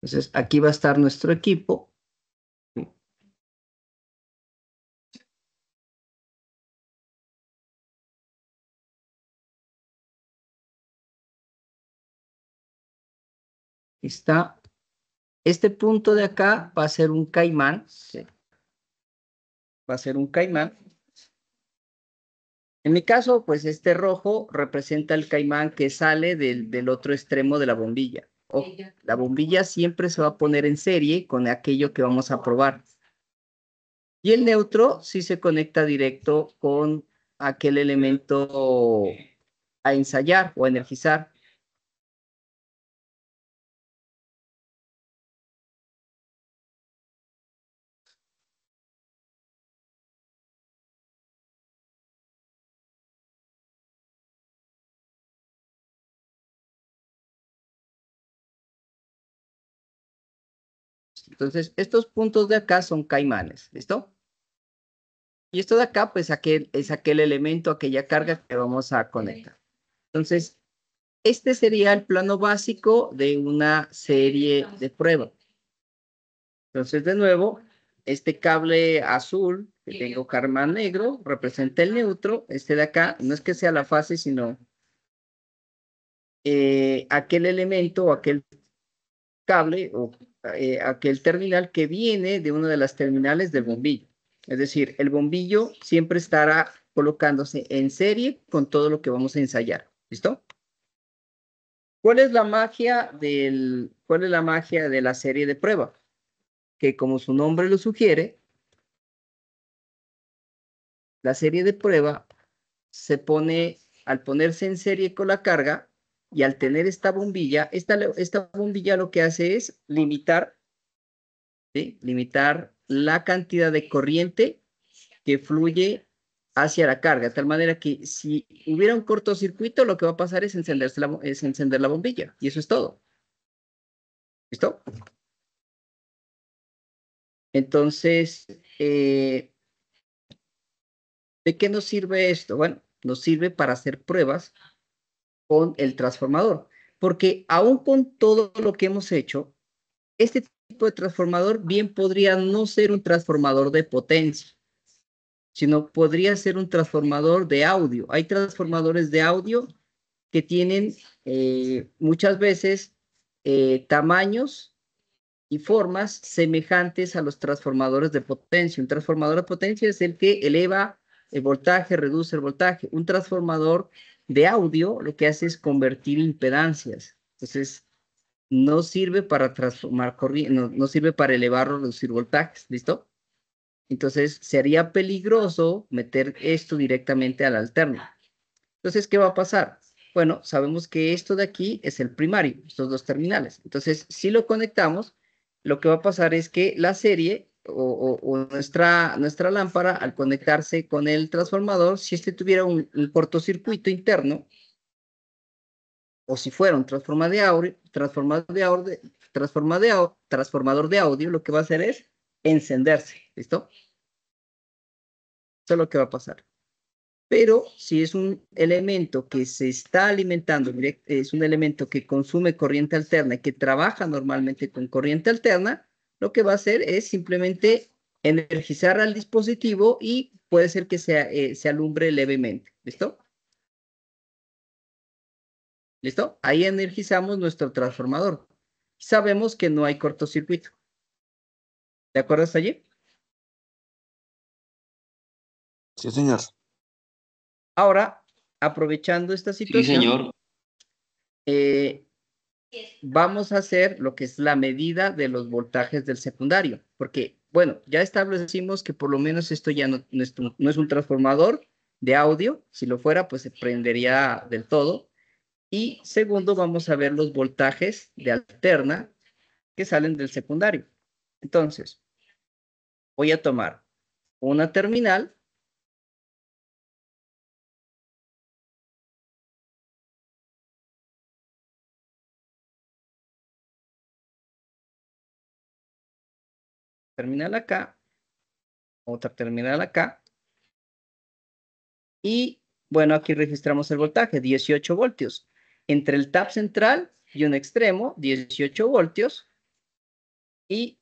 Entonces, aquí va a estar nuestro equipo. Está. Este punto de acá va a ser un caimán. ¿Sí? Va a ser un caimán. En mi caso, pues este rojo representa el caimán que sale del otro extremo de la bombilla. Ojo, la bombilla siempre se va a poner en serie con aquello que vamos a probar. Y el neutro sí se conecta directo con aquel elemento a ensayar o a energizar. Entonces, estos puntos de acá son caimanes, ¿listo? Y esto de acá, pues es aquel elemento, aquella carga que vamos a conectar. Entonces, este sería el plano básico de una serie de prueba. Entonces, de nuevo, este cable azul que tengo caimán negro representa el neutro. Este de acá no es que sea la fase, sino aquel elemento o aquel cable o aquel terminal que viene de una de las terminales del bombillo. Es decir, el bombillo siempre estará colocándose en serie con todo lo que vamos a ensayar. ¿Listo? ¿Cuál es la magia de la serie de prueba? Que como su nombre lo sugiere, la serie de prueba se pone, al ponerse en serie con la carga y al tener esta bombilla, esta bombilla lo que hace es limitar, ¿sí? Limitar la cantidad de corriente que fluye hacia la carga, de tal manera que si hubiera un cortocircuito, lo que va a pasar es encender la bombilla, y eso es todo. ¿Listo? Entonces, ¿de qué nos sirve esto? Bueno, nos sirve para hacer pruebas con el transformador, porque aún con todo lo que hemos hecho, este tipo de transformador bien podría no ser un transformador de potencia, sino podría ser un transformador de audio. Hay transformadores de audio que tienen muchas veces tamaños y formas semejantes a los transformadores de potencia. Un transformador de potencia es el que eleva el voltaje, reduce el voltaje. Un transformador de audio lo que hace es convertir impedancias. Entonces, no sirve para transformar corriente, no sirve para elevar o reducir voltajes. ¿Listo? Entonces, sería peligroso meter esto directamente al alterno. Entonces, ¿qué va a pasar? Bueno, sabemos que esto de aquí es el primario, estos dos terminales. Entonces, si lo conectamos, lo que va a pasar es que la serie o nuestra lámpara, al conectarse con el transformador, si este tuviera un cortocircuito interno, o si fuera un transformador de audio, lo que va a hacer es encenderse. ¿Listo? Eso es lo que va a pasar. Pero si es un elemento que se está alimentando, es un elemento que consume corriente alterna y que trabaja normalmente con corriente alterna, lo que va a hacer es simplemente energizar al dispositivo y puede ser que se alumbre levemente. ¿Listo? ¿Listo? Ahí energizamos nuestro transformador. Sabemos que no hay cortocircuito. ¿De acuerdo hasta allí? Sí, señor. Ahora, aprovechando esta Sí, situación, señor. vamos a hacer lo que es la medida de los voltajes del secundario, porque, bueno, ya establecimos que por lo menos esto ya no es un transformador de audio. Si lo fuera, pues se prendería del todo. Y segundo, vamos a ver los voltajes de alterna que salen del secundario. Entonces, voy a tomar una terminal. Terminal acá, otra terminal acá, y bueno, aquí registramos el voltaje, 18 voltios. Entre el tap central y un extremo, 18 voltios, y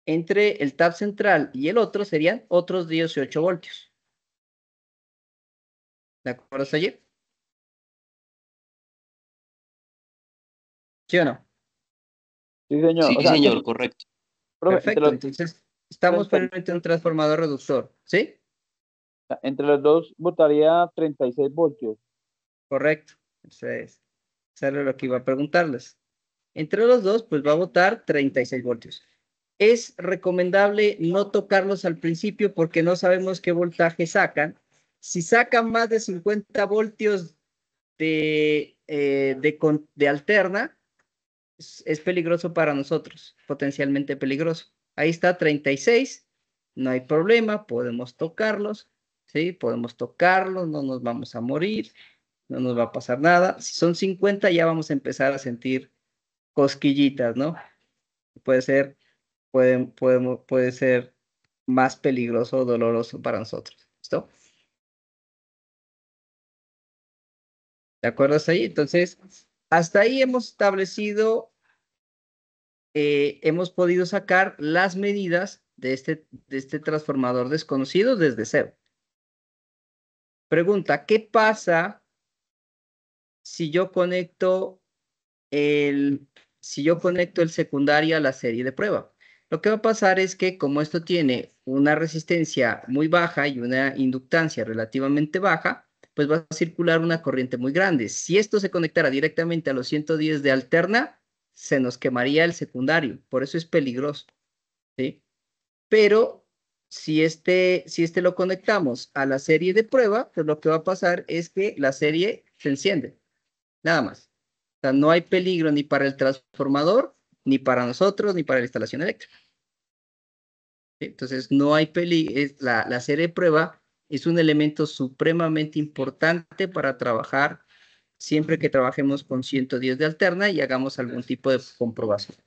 entre el tap central y el otro serían otros 18 voltios. ¿De acuerdo hasta allí? ¿Sí o no? Sí, señor. Sí, O sea, señor, correcto. profe, Perfecto, entonces estamos 30 frente a un transformador reductor, ¿sí? entre los dos votaría 36 voltios. Correcto, eso es lo que iba a preguntarles. Entre los dos, pues va a votar 36 voltios. Es recomendable no tocarlos al principio porque no sabemos qué voltaje sacan. Si sacan más de 50 voltios de alterna, es peligroso para nosotros, potencialmente peligroso. Ahí está 36, no hay problema, podemos tocarlos, ¿sí? Podemos tocarlos, no nos vamos a morir, no nos va a pasar nada. Si son 50, ya vamos a empezar a sentir cosquillitas, ¿no? Puede ser, puede ser más peligroso o doloroso para nosotros. ¿Listo? ¿De acuerdo hasta ahí? Entonces, hasta ahí hemos establecido, hemos podido sacar las medidas de este transformador desconocido desde cero. Pregunta, ¿qué pasa si yo conecto si yo conecto el secundario a la serie de prueba? Lo que va a pasar es que como esto tiene una resistencia muy baja y una inductancia relativamente baja, pues va a circular una corriente muy grande. Si esto se conectara directamente a los 110 de alterna, se nos quemaría el secundario. Por eso es peligroso, ¿sí? Pero si este lo conectamos a la serie de prueba, pues lo que va a pasar es que la serie se enciende, nada más. O sea, no hay peligro ni para el transformador, ni para nosotros, ni para la instalación eléctrica. ¿Sí? Entonces, no hay peligro. La serie de prueba es un elemento supremamente importante para trabajar siempre que trabajemos con 110 de alterna y hagamos algún tipo de comprobación.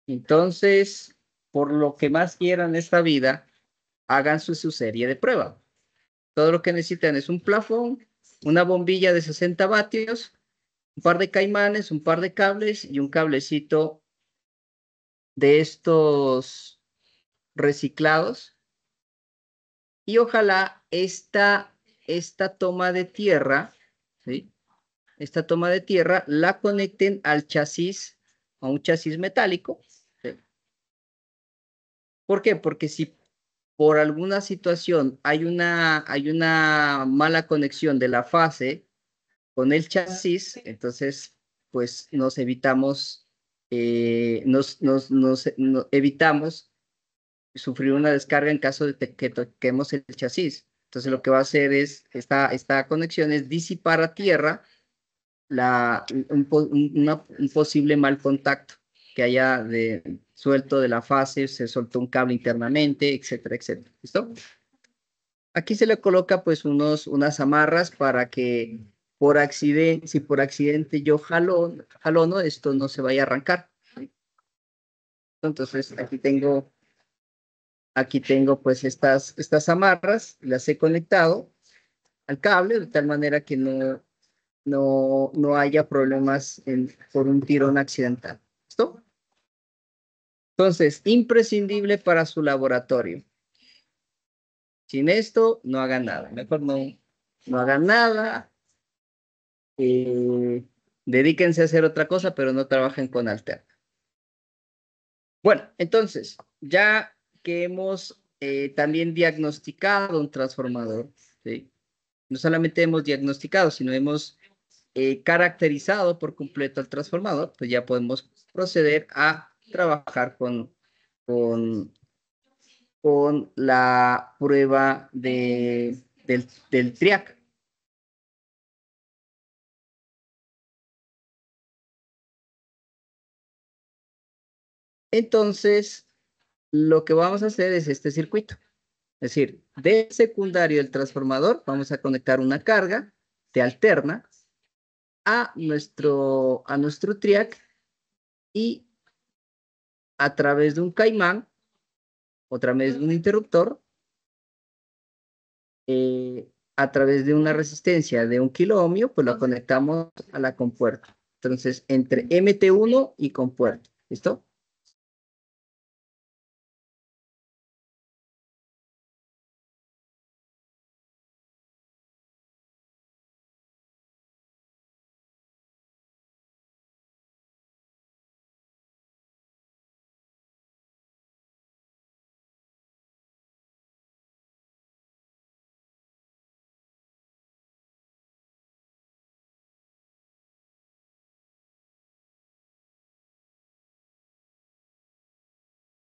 Entonces, por lo que más quieran en esta vida, hagan su serie de prueba. Todo lo que necesitan es un plafón, una bombilla de 60 vatios, un par de caimanes, un par de cables y un cablecito de estos reciclados. Y ojalá esta toma de tierra, ¿sí? Esta toma de tierra la conecten al chasis, a un chasis metálico. ¿Sí? ¿Por qué? Porque si por alguna situación hay una mala conexión de la fase con el chasis, entonces pues evitamos sufrir una descarga en caso de que toquemos el chasis. Entonces lo que va a hacer es, esta conexión es disipar a tierra un posible mal contacto que haya suelto de la fase, se soltó un cable internamente, etcétera, etcétera. ¿Listo? Aquí se le coloca pues unas amarras para que si por accidente yo jalono, esto no se vaya a arrancar. Entonces aquí tengo pues estas amarras, las he conectado al cable de tal manera que no haya problemas por un tirón accidental. ¿Listo? Entonces, imprescindible para su laboratorio. Sin esto, no hagan nada. Mejor no hagan nada, dedíquense a hacer otra cosa, pero no trabajen con alterna. Bueno, entonces, ya que hemos también diagnosticado un transformador, ¿sí? No solamente hemos diagnosticado, sino hemos caracterizado por completo el transformador, pues ya podemos proceder a trabajar con, con la prueba del TRIAC. Entonces, lo que vamos a hacer es este circuito. Es decir, del secundario del transformador vamos a conectar una carga de alterna a nuestro TRIAC y a través de un caimán, otra vez de un interruptor, a través de una resistencia de 1 kiloohmio, pues lo conectamos a la compuerta. Entonces, entre MT1 y compuerta. ¿Listo?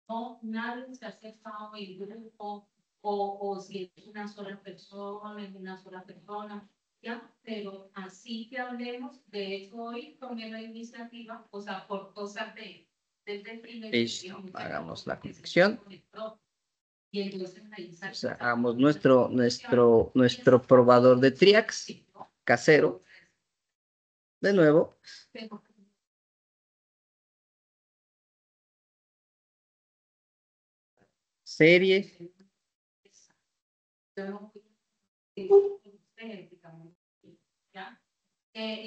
No, nadie se ha acercado en grupo o si es una sola persona, es una sola persona, ya, pero así que hablemos, de hecho hoy tomé la iniciativa, o sea, por cosas desde el primer Listo, día, hagamos la conexión. y entonces ahí O sea, hagamos nuestro probador de TRIACs casero. De nuevo. Serie.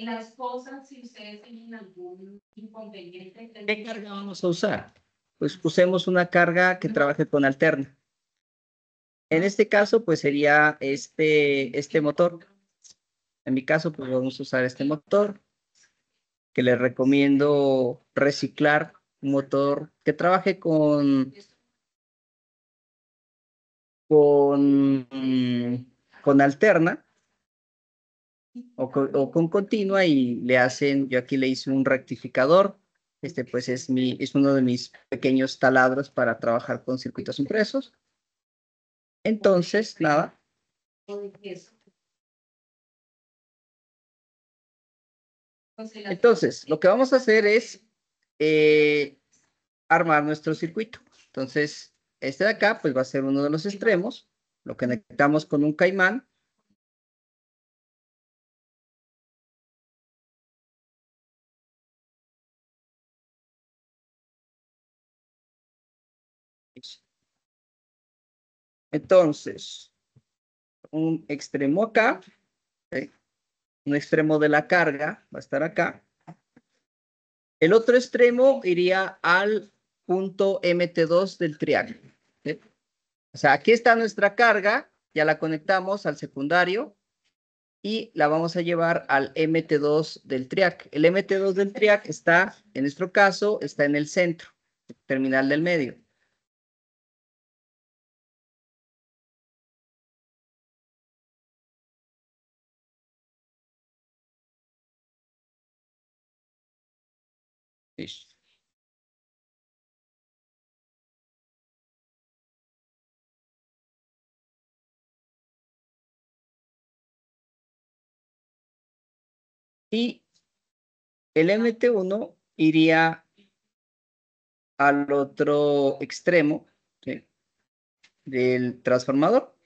Las cosas, si ustedes tienen algún inconveniente. ¿Qué carga vamos a usar? Pues usemos una carga que trabaje con alterna. En este caso, pues sería este motor. En mi caso, pues vamos a usar este motor, que les recomiendo reciclar un motor que trabaje con alterna o con continua y le hacen, yo aquí le hice un rectificador. Este pues es uno de mis pequeños taladros para trabajar con circuitos impresos. Entonces, nada. Entonces, lo que vamos a hacer es armar nuestro circuito. Entonces, este de acá, pues va a ser uno de los extremos. Lo conectamos con un caimán. Entonces, un extremo acá, ¿sí? Un extremo de la carga va a estar acá. El otro extremo iría al punto MT2 del triángulo, ¿sí? O sea, aquí está nuestra carga, ya la conectamos al secundario y la vamos a llevar al MT2 del TRIAC. El MT2 del TRIAC está, en nuestro caso, está en el centro, terminal del medio. Listo. Y el MT1 iría al otro extremo, ¿sí? Del transformador.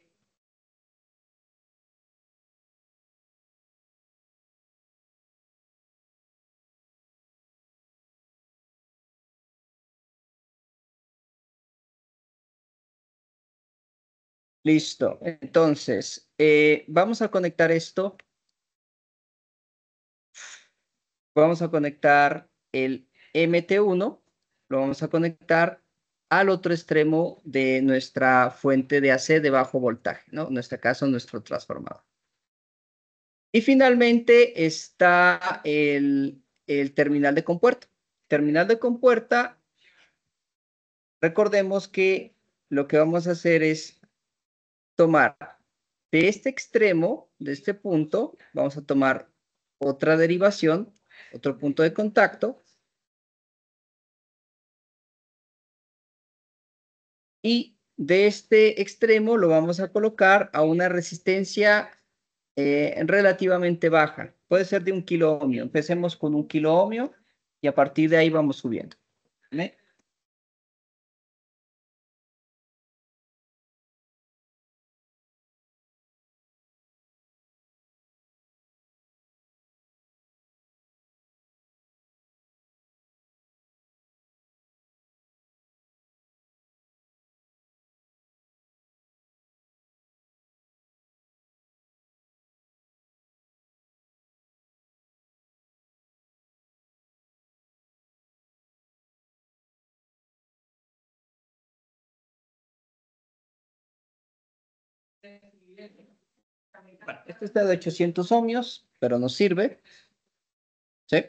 Listo. Entonces, vamos a conectar esto. Vamos a conectar el MT1, lo vamos a conectar al otro extremo de nuestra fuente de AC de bajo voltaje, ¿no? En este caso, nuestro transformador. Y finalmente está el terminal de compuerta. Terminal de compuerta, recordemos que lo que vamos a hacer es tomar de este extremo, de este punto, vamos a tomar otra derivación, otro punto de contacto. Y de este extremo lo vamos a colocar a una resistencia relativamente baja. Puede ser de 1 kilo ohmio. Empecemos con 1 kilo ohmio y a partir de ahí vamos subiendo. ¿Ve? Bueno, este está de 800 ohmios, pero nos sirve. ¿Sí?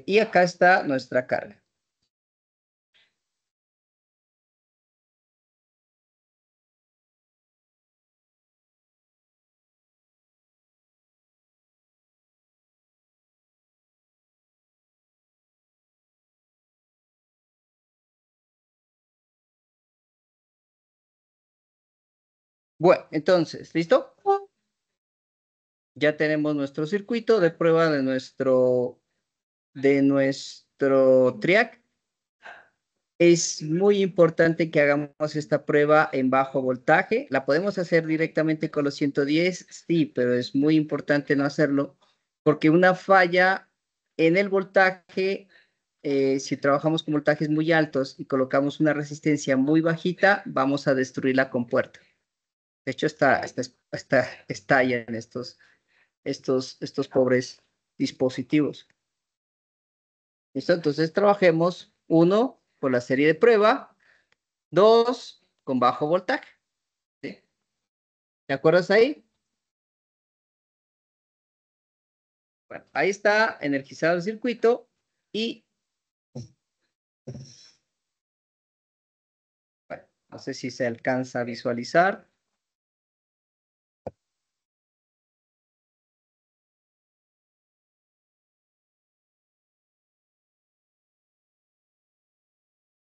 Y acá está nuestra carga. Bueno, entonces, ¿listo? Ya tenemos nuestro circuito de prueba de nuestro TRIAC. Es muy importante que hagamos esta prueba en bajo voltaje. ¿La podemos hacer directamente con los 110? Sí, pero es muy importante no hacerlo porque una falla en el voltaje, si trabajamos con voltajes muy altos y colocamos una resistencia muy bajita, vamos a destruir la compuerta. De hecho, está ahí en estos pobres dispositivos. ¿Listo? Entonces trabajemos, 1, por la serie de prueba, 2, con bajo voltaje. ¿Sí? ¿Te acuerdas ahí? Bueno, ahí está energizado el circuito y bueno, no sé si se alcanza a visualizar.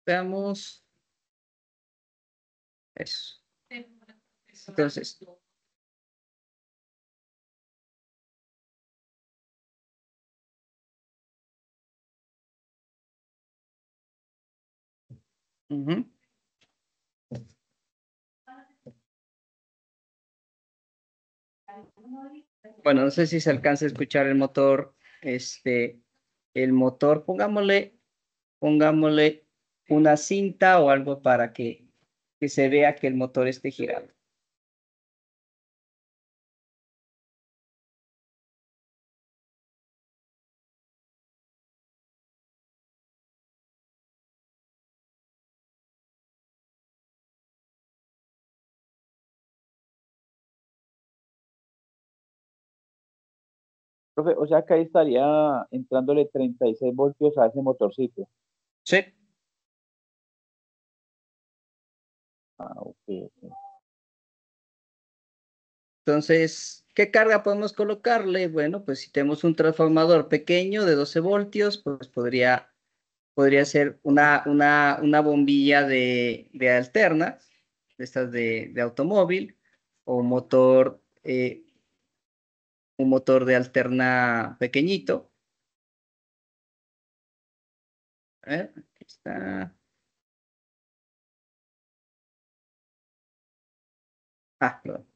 Veamos. Eso. Entonces, bueno, no sé si se alcanza a escuchar el motor. El motor, pongámosle una cinta o algo para que se vea que el motor esté girando. Profe, o sea que ahí estaría entrándole 36 voltios a ese motorcito. Sí. Ah, ok. Entonces, ¿qué carga podemos colocarle? Bueno, pues si tenemos un transformador pequeño de 12 voltios, pues podría ser una bombilla de alterna, de estas de automóvil, o un motor de alterna pequeñito. A ver, aquí está. Ah, perdón.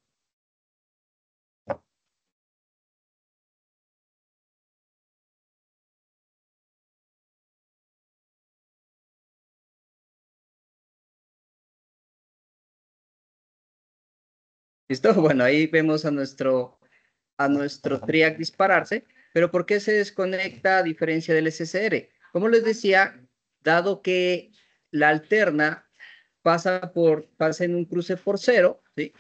¿Listo? Bueno, ahí vemos a nuestro TRIAC dispararse, pero ¿por qué se desconecta a diferencia del SCR? Como les decía, dado que la alterna pasa en un cruce por cero, ¿sí?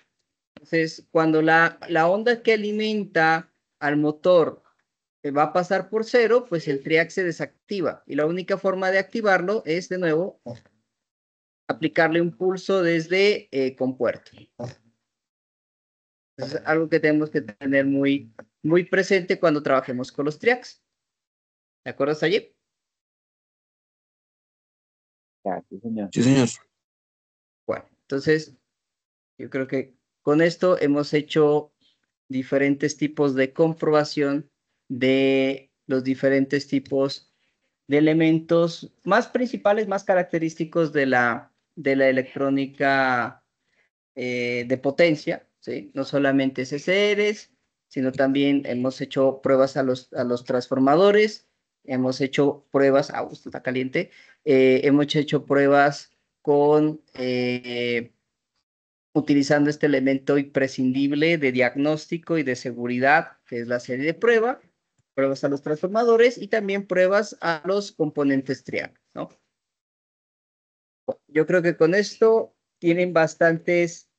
Entonces, cuando la onda que alimenta al motor va a pasar por cero, pues el triac se desactiva. Y la única forma de activarlo es, de nuevo, aplicarle un pulso desde compuerto. Es algo que tenemos que tener muy presente cuando trabajemos con los triacs. ¿De acuerdo hasta allí? Sí, señor. Sí, señor. Bueno, entonces, yo creo que con esto hemos hecho diferentes tipos de comprobación de los diferentes tipos de elementos más principales, más característicos de la electrónica de potencia, ¿sí? No solamente CCRs, sino también hemos hecho pruebas a los transformadores, hemos hecho pruebas, esto está caliente, hemos hecho pruebas con utilizando este elemento imprescindible de diagnóstico y de seguridad, que es la serie de pruebas a los transformadores y también pruebas a los componentes triac, ¿no? Yo creo que con esto tienen bastantes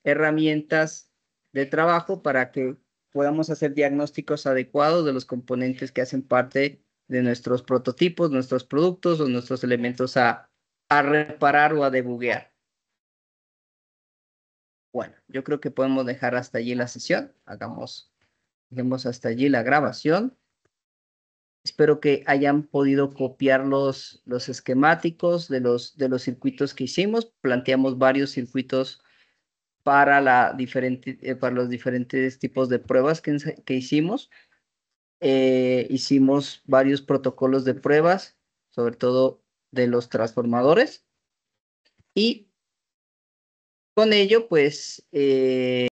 herramientas de trabajo para que podamos hacer diagnósticos adecuados de los componentes que hacen parte de nuestros prototipos, nuestros productos o nuestros elementos a reparar o a debuguear. Bueno, yo creo que podemos dejar hasta allí la sesión. Dejemos hasta allí la grabación. Espero que hayan podido copiar los esquemáticos de los circuitos que hicimos. Planteamos varios circuitos para los diferentes tipos de pruebas que hicimos. Hicimos varios protocolos de pruebas, sobre todo de los transformadores. Y con ello, pues,